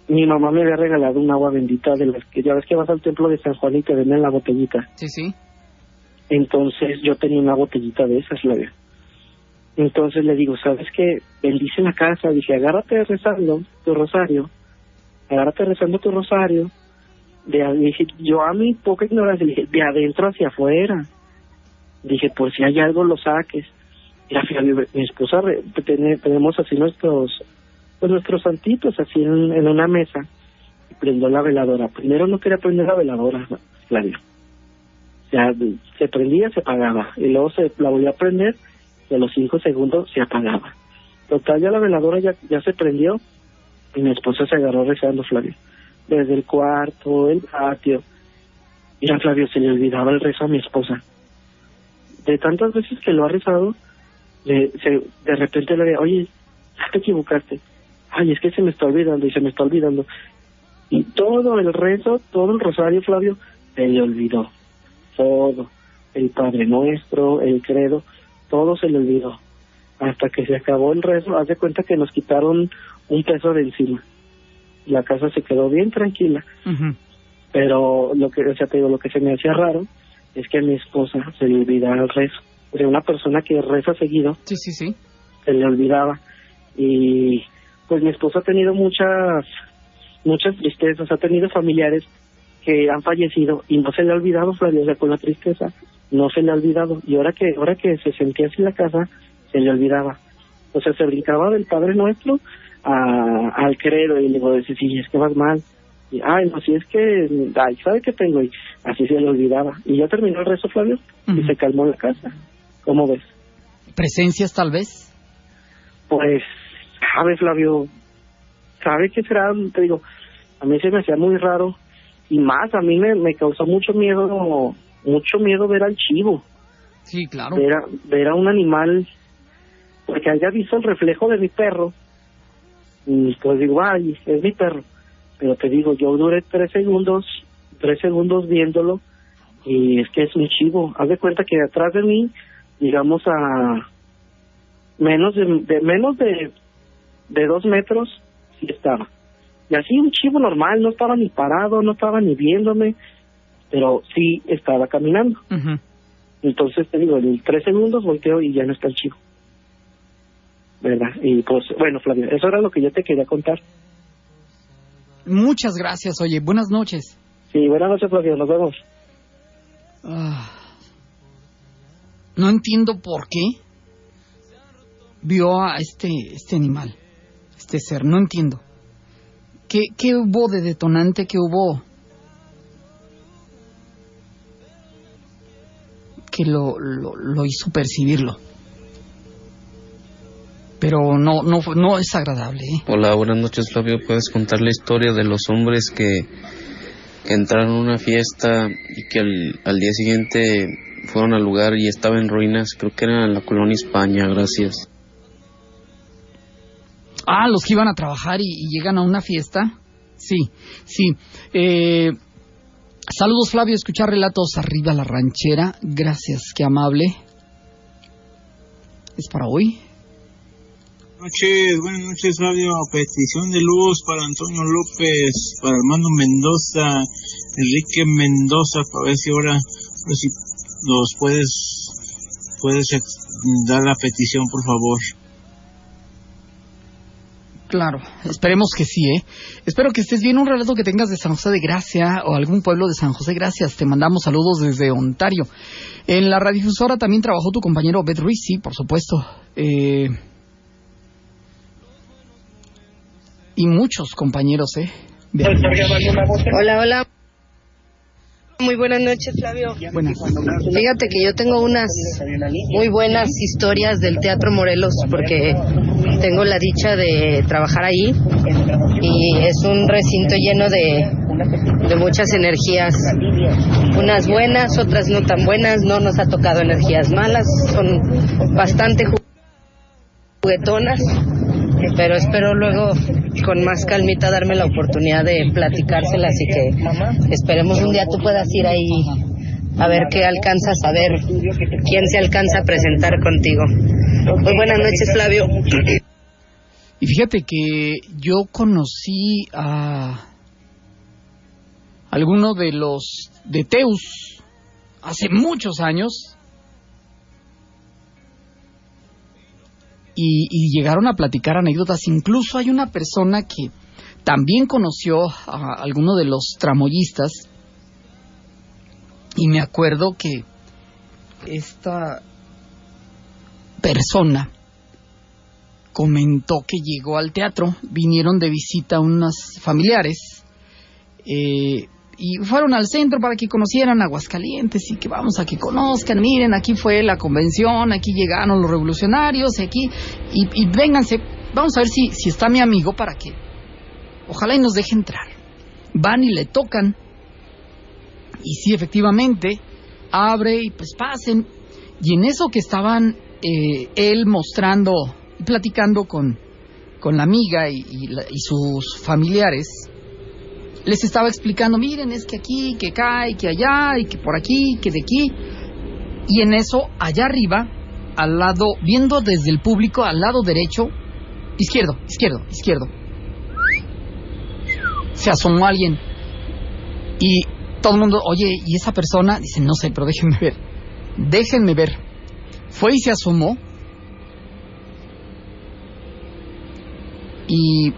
Mi mamá me había regalado un agua bendita de las que ya ves que vas al templo de San Juan y te venden la botellita.
Sí, sí.
Entonces yo tenía una botellita de esas, Flavia. Entonces le digo, ¿sabes qué? Bendice la casa. Dije, agárrate rezando tu rosario. Dije, yo a mi poca ignorancia, dije, de adentro hacia afuera. Dije, por si hay algo, lo saques. Mira, fíjate, mi esposa, tenemos así nuestros santitos así en una mesa. Y prendió la veladora. Primero no quería prender la veladora, Flavio. Ya se prendía, se apagaba. Y luego la volvió a prender y a los 5 segundos se apagaba. Total, ya la veladora ya se prendió y mi esposa se agarró rezando, Flavio. Desde el cuarto, el patio. Mira, Flavio, se le olvidaba el rezo a mi esposa. De tantas veces que lo ha rezado, de repente le digo, oye, ya te equivocaste. Ay, es que se me está olvidando. Y todo el rezo, todo el rosario, Flavio, se le olvidó. Todo. El Padre Nuestro, el credo, todo se le olvidó. Hasta que se acabó el rezo, haz de cuenta que nos quitaron un peso de encima. La casa se quedó bien tranquila.
Uh-huh.
Pero lo que se me hacía raro es que a mi esposa se le olvidaba el rezo. De una persona que reza seguido,
sí,
se le olvidaba. Y pues mi esposa ha tenido muchas tristezas, ha tenido familiares que han fallecido y no se le ha olvidado, Flavio, o sea, con la tristeza no se le ha olvidado. Y ahora que se sentía así en la casa, se le olvidaba. O sea, se brincaba del Padre Nuestro al credo, y le digo, sí, es que vas mal. Y, no, si es que, ¿sabe qué tengo? Y así se le olvidaba. Y ya terminó el rezo, Flavio,
uh-huh,
y se calmó la casa. ¿Cómo ves?
¿Presencias, tal vez?
Pues, sabe, Flavio, ¿sabe qué será? Te digo, a mí se me hacía muy raro, y más, a mí me causó mucho miedo ver al chivo.
Sí, claro.
Ver a un animal, porque haya visto el reflejo de mi perro, y pues digo, es mi perro. Pero te digo, yo duré 3 segundos viéndolo, y es que es un chivo. Haz de cuenta que atrás de mí, digamos a menos de 2 metros, sí estaba. Y así un chivo normal, no estaba ni parado, no estaba ni viéndome, pero sí estaba caminando.
Uh-huh.
Entonces te digo, en 3 segundos volteo y ya no está el chivo, ¿verdad? Y pues, bueno, Flavio, eso era lo que yo te quería contar.
Muchas gracias, oye, buenas noches.
Sí, buenas noches, Flavio, nos vemos.
No entiendo por qué vio a este animal, este ser, no entiendo. ¿Qué hubo de detonante? ¿Qué hubo que lo hizo percibirlo? Pero no es agradable, ¿eh?
Hola, buenas noches, Flavio. ¿Puedes contar la historia de los hombres que entraron a una fiesta y que al día siguiente fueron al lugar y estaba en ruinas? Creo que era en la colonia España. Gracias.
Ah, los que iban a trabajar y llegan a una fiesta. Sí. Saludos, Flavio, escuchar relatos arriba la ranchera. Gracias, qué amable. ¿Es para hoy?
Buenas noches, Flavio. Petición de luz para Antonio López, para Armando Mendoza, Enrique Mendoza, para ver si ahora si nos puedes dar la petición, por favor.
Claro, esperemos que sí, ¿eh? Espero que estés bien. Un relato que tengas de San José de Gracia o algún pueblo de San José de Gracias. Te mandamos saludos desde Ontario. En la radiodifusora también trabajó tu compañero Beth Ruiz, sí, por supuesto. Y muchos compañeros,
Hola. Muy buenas noches, Flavio.
Buenas.
Fíjate que yo tengo unas muy buenas historias del Teatro Morelos porque tengo la dicha de trabajar ahí y es un recinto lleno de muchas energías, unas buenas, otras no tan buenas. No nos ha tocado energías malas, son bastante juguetonas, pero espero luego con más calmita darme la oportunidad de platicárselas y que esperemos un día tú puedas ir ahí a ver qué alcanzas a ver, quién se alcanza a presentar contigo. Muy buenas noches, Flavio.
Y fíjate que yo conocí a alguno de los de Teus hace muchos años y llegaron a platicar anécdotas. Incluso hay una persona que también conoció a alguno de los tramoyistas y me acuerdo que esta persona comentó que llegó al teatro, vinieron de visita unos familiares y fueron al centro para que conocieran Aguascalientes y que vamos a que conozcan, miren, aquí fue la convención, aquí llegaron los revolucionarios, aquí y vénganse, vamos a ver si está mi amigo para que ojalá y nos deje entrar. Van y le tocan y sí, efectivamente abre y pues pasen, y en eso que estaban él mostrando y platicando con la amiga y sus familiares, les estaba explicando, miren, es que aquí, que acá, y que allá, y que por aquí, que de aquí. Y en eso, allá arriba, al lado, viendo desde el público, al lado derecho, izquierdo, se asomó alguien. Y todo el mundo, oye, ¿y esa persona? Dice, no sé, pero déjenme ver. Fue y se asomó. Y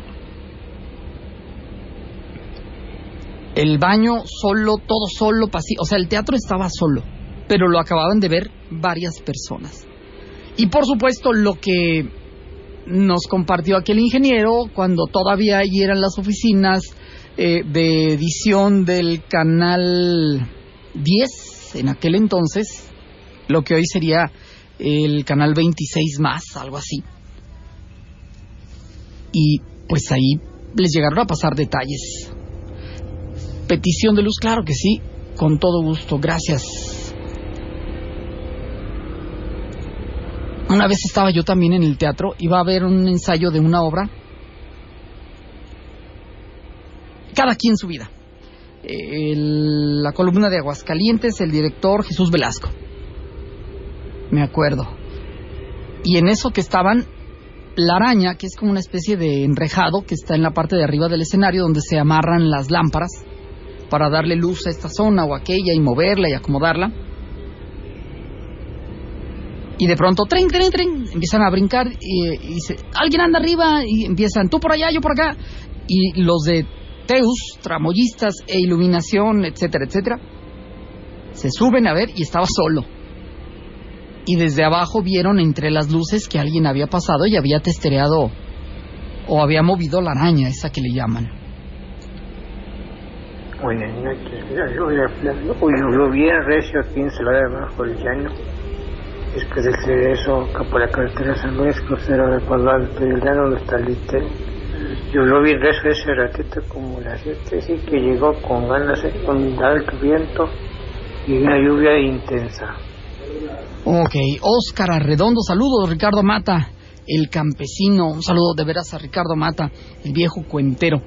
el baño solo, todo solo, o sea, el teatro estaba solo, pero lo acababan de ver varias personas. Y por supuesto lo que nos compartió aquel ingeniero, cuando todavía allí eran las oficinas de edición del canal 10, en aquel entonces, lo que hoy sería el canal 26 más, algo así. Y pues ahí les llegaron a pasar detalles. Petición de luz, claro que sí, con todo gusto, gracias. Una vez estaba yo también en el teatro, iba a haber un ensayo de una obra, cada quien su vida. La columna de Aguascalientes, el director Jesús Velasco, me acuerdo. Y en eso que estaban, la araña, que es como una especie de enrejado que está en la parte de arriba del escenario donde se amarran las lámparas para darle luz a esta zona o aquella y moverla y acomodarla. Y de pronto, tren, empiezan a brincar y dice, alguien anda arriba, y empiezan, tú por allá, yo por acá. Y los de Teus, tramoyistas e iluminación, etcétera, se suben a ver y estaba solo. Y desde abajo vieron entre las luces que alguien había pasado y había testereado o había movido la araña, esa que le llaman.
Buenas noches, hoy llovió bien recio aquí en Celaya Bajo el Llano. Después del regreso acá por la carretera San Luis, crucero de Pablo del Llano, los Talites. Llovió bien recio ese ratito, como las 7, sí que llegó con ganas, con alto viento y una lluvia intensa.
Ok, Óscar Arredondo, saludos, Ricardo Mata. el campesino. Un saludo de veras a Ricardo Mata, el viejo cuentero.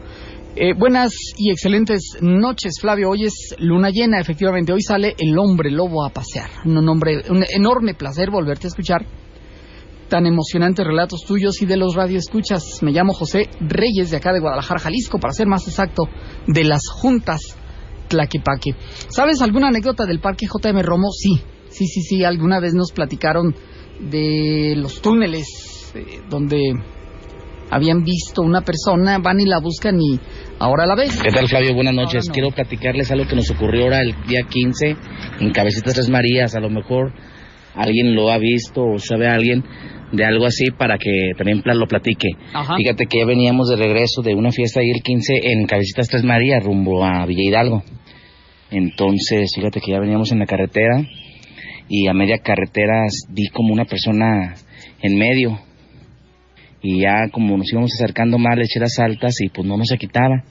Buenas y excelentes noches, Flavio. Hoy es luna llena, efectivamente. Hoy sale el hombre lobo a pasear. Un enorme placer volverte a escuchar tan emocionantes relatos tuyos y de los radioescuchas. Me llamo José Reyes, de acá de Guadalajara, Jalisco, para ser más exacto, de las Juntas Tlaquepaque. ¿Sabes alguna anécdota del Parque J.M. Romo? Sí. Alguna vez nos platicaron de los túneles donde habían visto una persona, van y la buscan y ahora la ves.
¿Qué tal, Flavio? Buenas noches. No. Quiero platicarles algo que nos ocurrió ahora el día 15 en Cabecitas Tres Marías. A lo mejor alguien lo ha visto o sabe a alguien de algo así para que también lo platique. Ajá. Fíjate que ya veníamos de regreso de una fiesta ahí el 15 en Cabecitas Tres Marías rumbo a Villa Hidalgo. Entonces, fíjate que ya veníamos en la carretera y a media carretera vi como una persona en medio. Y ya como nos íbamos acercando más, le eché las altas y pues no nos se quitaba.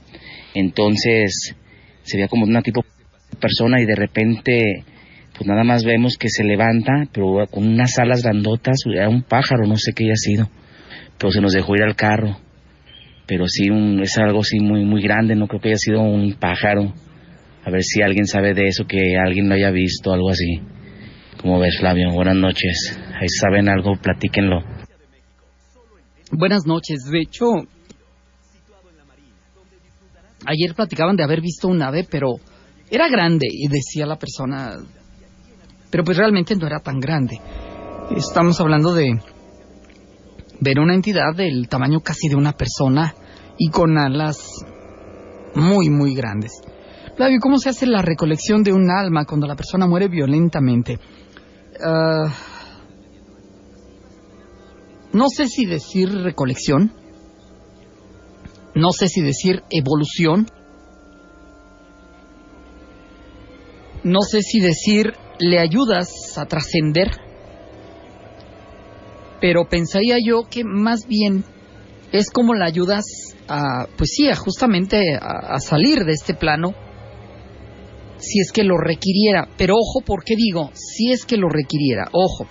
Entonces se veía como una tipo de persona y de repente pues nada más vemos que se levanta, pero con unas alas grandotas, era un pájaro, no sé qué haya sido. Pero se nos dejó ir al carro. Pero sí, es algo así muy grande, no creo que haya sido un pájaro. A ver si alguien sabe de eso, que alguien lo haya visto, algo así. ¿Cómo ves, Flavio? Buenas noches. Ahí saben algo, platíquenlo.
Buenas noches. De hecho, ayer platicaban de haber visto un ave, pero era grande, y decía la persona, pero pues realmente no era tan grande. Estamos hablando de ver una entidad del tamaño casi de una persona y con alas muy grandes. Flavio, ¿cómo se hace la recolección de un alma cuando la persona muere violentamente? No sé si decir recolección, no sé si decir evolución, no sé si decir le ayudas a trascender, pero pensaría yo que más bien es como la ayudas a, pues sí, justamente a salir de este plano, si es que lo requiriera. Pero ojo, ¿por qué digo si es que lo requiriera? Ojo.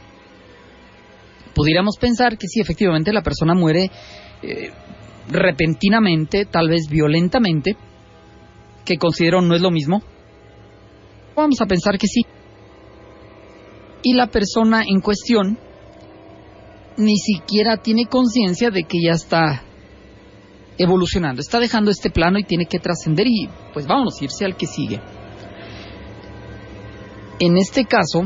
Pudiéramos pensar que sí, efectivamente, la persona muere repentinamente, tal vez violentamente, que considero no es lo mismo. Vamos a pensar que sí. Y la persona en cuestión ni siquiera tiene conciencia de que ya está evolucionando, está dejando este plano y tiene que trascender y pues vámonos, irse al que sigue. En este caso,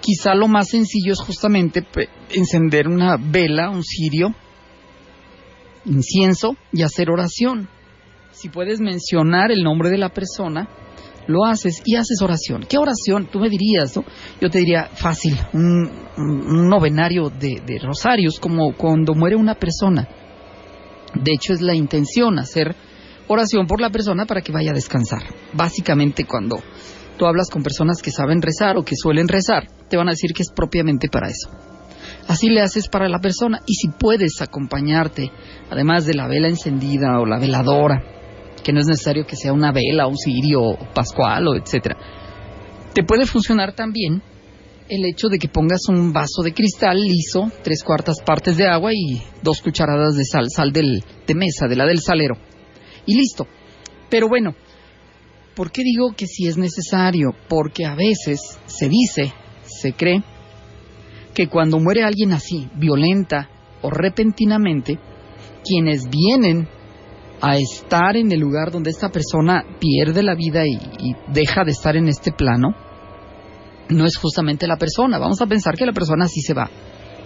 quizá lo más sencillo es justamente encender una vela, un cirio, incienso y hacer oración. Si puedes mencionar el nombre de la persona, lo haces y haces oración. ¿Qué oración? Tú me dirías, ¿no? Yo te diría, fácil, un novenario de rosarios, como cuando muere una persona. De hecho, es la intención, hacer oración por la persona para que vaya a descansar. Básicamente, cuando tú hablas con personas que saben rezar o que suelen rezar, te van a decir que es propiamente para eso. Así le haces para la persona, y si puedes acompañarte, además de la vela encendida o la veladora, que no es necesario que sea una vela, un cirio pascual o etcétera, te puede funcionar también el hecho de que pongas un vaso de cristal liso, 3/4 partes de agua y 2 cucharadas de sal de mesa, de la del salero, y listo. Pero bueno, ¿por qué digo que sí es necesario? Porque a veces se dice, se cree, que cuando muere alguien así, violenta o repentinamente, quienes vienen a estar en el lugar donde esta persona pierde la vida y deja de estar en este plano, no es justamente la persona. Vamos a pensar que la persona sí se va,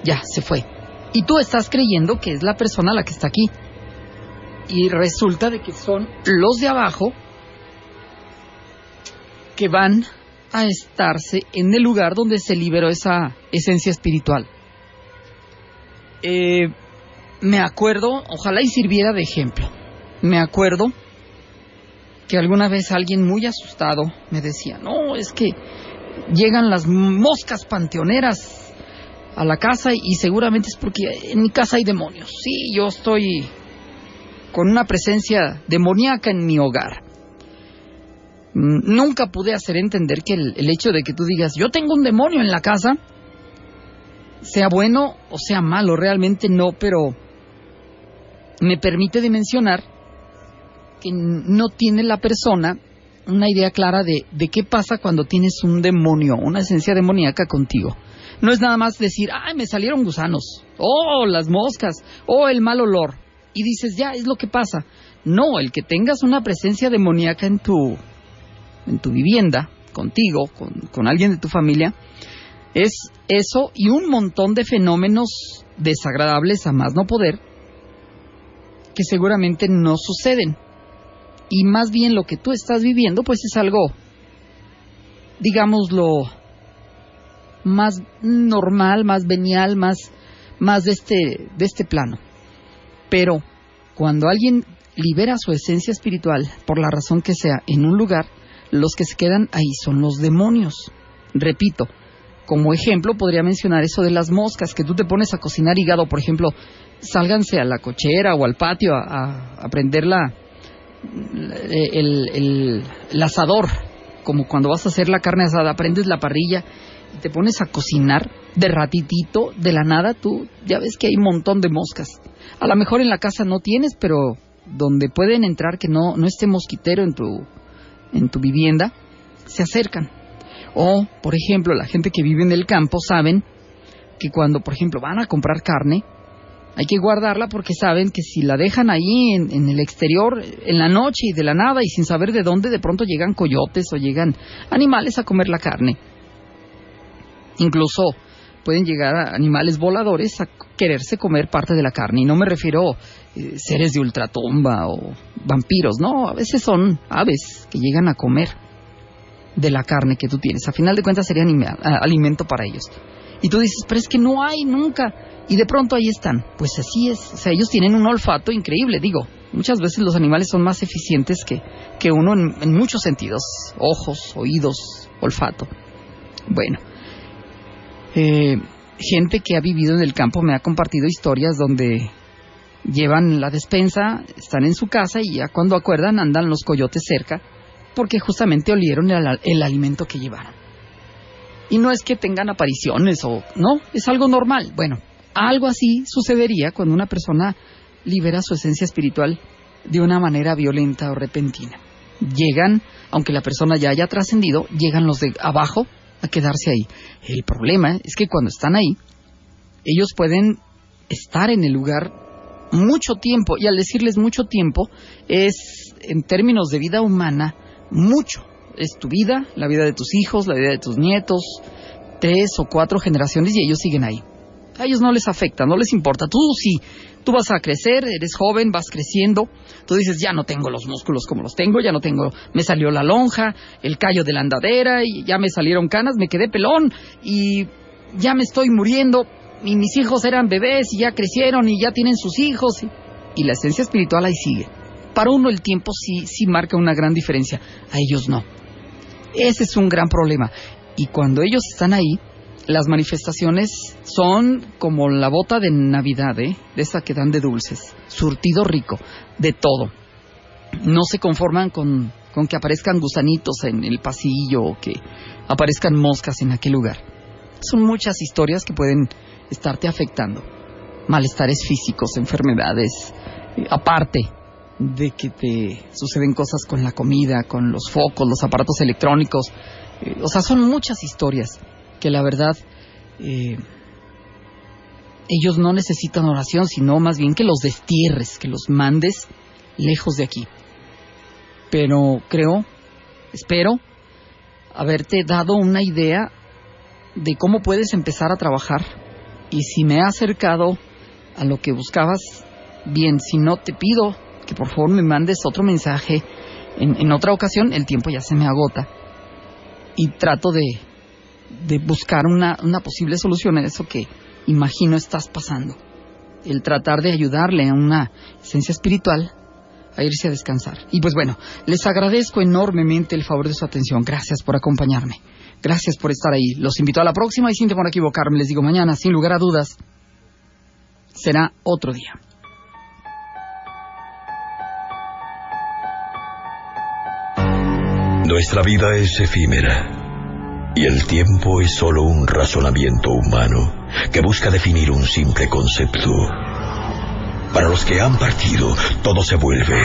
ya, se fue. Y tú estás creyendo que es la persona la que está aquí. Y resulta de que son los de abajo que van a estarse en el lugar donde se liberó esa esencia espiritual. Me acuerdo, ojalá y sirviera de ejemplo, me acuerdo que alguna vez alguien muy asustado me decía, no, es que llegan las moscas panteoneras a la casa y seguramente es porque en mi casa hay demonios. Sí, yo estoy con una presencia demoníaca en mi hogar. Nunca pude hacer entender que el hecho de que tú digas, yo tengo un demonio en la casa, sea bueno o sea malo, realmente no, pero me permite de mencionar que no tiene la persona una idea clara de qué pasa cuando tienes un demonio, una esencia demoníaca contigo. No es nada más decir, ¡ay, me salieron gusanos! ¡Oh, las moscas! ¡Oh, el mal olor! Y dices, ya, es lo que pasa. No, el que tengas una presencia demoníaca en tu vivienda, contigo, con alguien de tu familia, es eso y un montón de fenómenos desagradables a más no poder que seguramente no suceden. Y más bien lo que tú estás viviendo, pues es algo, digámoslo, más normal, más venial, más de este plano. Pero cuando alguien libera su esencia espiritual, por la razón que sea, en un lugar, los que se quedan ahí son los demonios. Repito, como ejemplo podría mencionar eso de las moscas, que tú te pones a cocinar hígado, por ejemplo, sálganse a la cochera o al patio a prender el asador, como cuando vas a hacer la carne asada, prendes la parrilla y te pones a cocinar de ratitito, de la nada, tú ya ves que hay un montón de moscas. A lo mejor en la casa no tienes, pero donde pueden entrar que no esté mosquitero en tu vivienda, se acercan. O, por ejemplo, la gente que vive en el campo saben que cuando, por ejemplo, van a comprar carne, hay que guardarla porque saben que si la dejan ahí en el exterior, en la noche y de la nada y sin saber de dónde, de pronto llegan coyotes o llegan animales a comer la carne. Incluso pueden llegar a animales voladores a quererse comer parte de la carne. Y no me refiero a seres de ultratumba o vampiros, no, a veces son aves que llegan a comer de la carne que tú tienes. A final de cuentas sería alimento para ellos. Y tú dices, pero es que no hay nunca. Y de pronto ahí están. Pues así es. O sea, ellos tienen un olfato increíble. Digo, muchas veces los animales son más eficientes que uno en muchos sentidos. Ojos, oídos, olfato. Bueno. Gente que ha vivido en el campo me ha compartido historias donde llevan la despensa, están en su casa y ya cuando acuerdan andan los coyotes cerca porque justamente olieron el alimento que llevaron. Y no es que tengan apariciones o no, es algo normal. Bueno, algo así sucedería cuando una persona libera su esencia espiritual de una manera violenta o repentina. Llegan, aunque la persona ya haya trascendido, llegan los de abajo a quedarse ahí. El problema es que cuando están ahí, ellos pueden estar en el lugar mucho tiempo, y al decirles mucho tiempo, es en términos de vida humana, mucho. Es tu vida, la vida de tus hijos, la vida de tus nietos, 3 o 4 generaciones, y ellos siguen ahí. A ellos no les afecta, no les importa. Tú sí, tú vas a crecer, eres joven, vas creciendo. Tú dices, ya no tengo los músculos como los tengo, ya no tengo, me salió la lonja, el callo de la andadera, y ya me salieron canas, me quedé pelón, y ya me estoy muriendo, y mis hijos eran bebés, y ya crecieron, y ya tienen sus hijos, y la esencia espiritual ahí sigue. Para uno el tiempo sí marca una gran diferencia, a ellos no. Ese es un gran problema. Y cuando ellos están ahí, las manifestaciones son como la bota de Navidad, de esa que dan de dulces, surtido rico, de todo. No se conforman con que aparezcan gusanitos en el pasillo o que aparezcan moscas en aquel lugar. Son muchas historias que pueden estarte afectando. Malestares físicos, enfermedades, aparte de que te suceden cosas con la comida, con los focos, los aparatos electrónicos. O sea, son muchas historias que la verdad ellos no necesitan oración, sino más bien que los destierres, que los mandes lejos de aquí. Pero espero haberte dado una idea de cómo puedes empezar a trabajar, y si me he acercado a lo que buscabas, bien, si no, te pido que por favor me mandes otro mensaje en otra ocasión. El tiempo ya se me agota y trato de buscar una posible solución a eso que imagino estás pasando. El tratar de ayudarle a una esencia espiritual a irse a descansar. Y pues bueno, les agradezco enormemente el favor de su atención. Gracias por acompañarme. Gracias por estar ahí. Los invito a la próxima y sin temor a equivocarme, les digo mañana, sin lugar a dudas, será otro día.
Nuestra vida es efímera y el tiempo es solo un razonamiento humano. que busca definir un simple concepto. Para los que han partido, todo se vuelve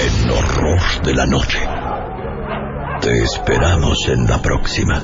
el horror de la noche. Te esperamos en la próxima.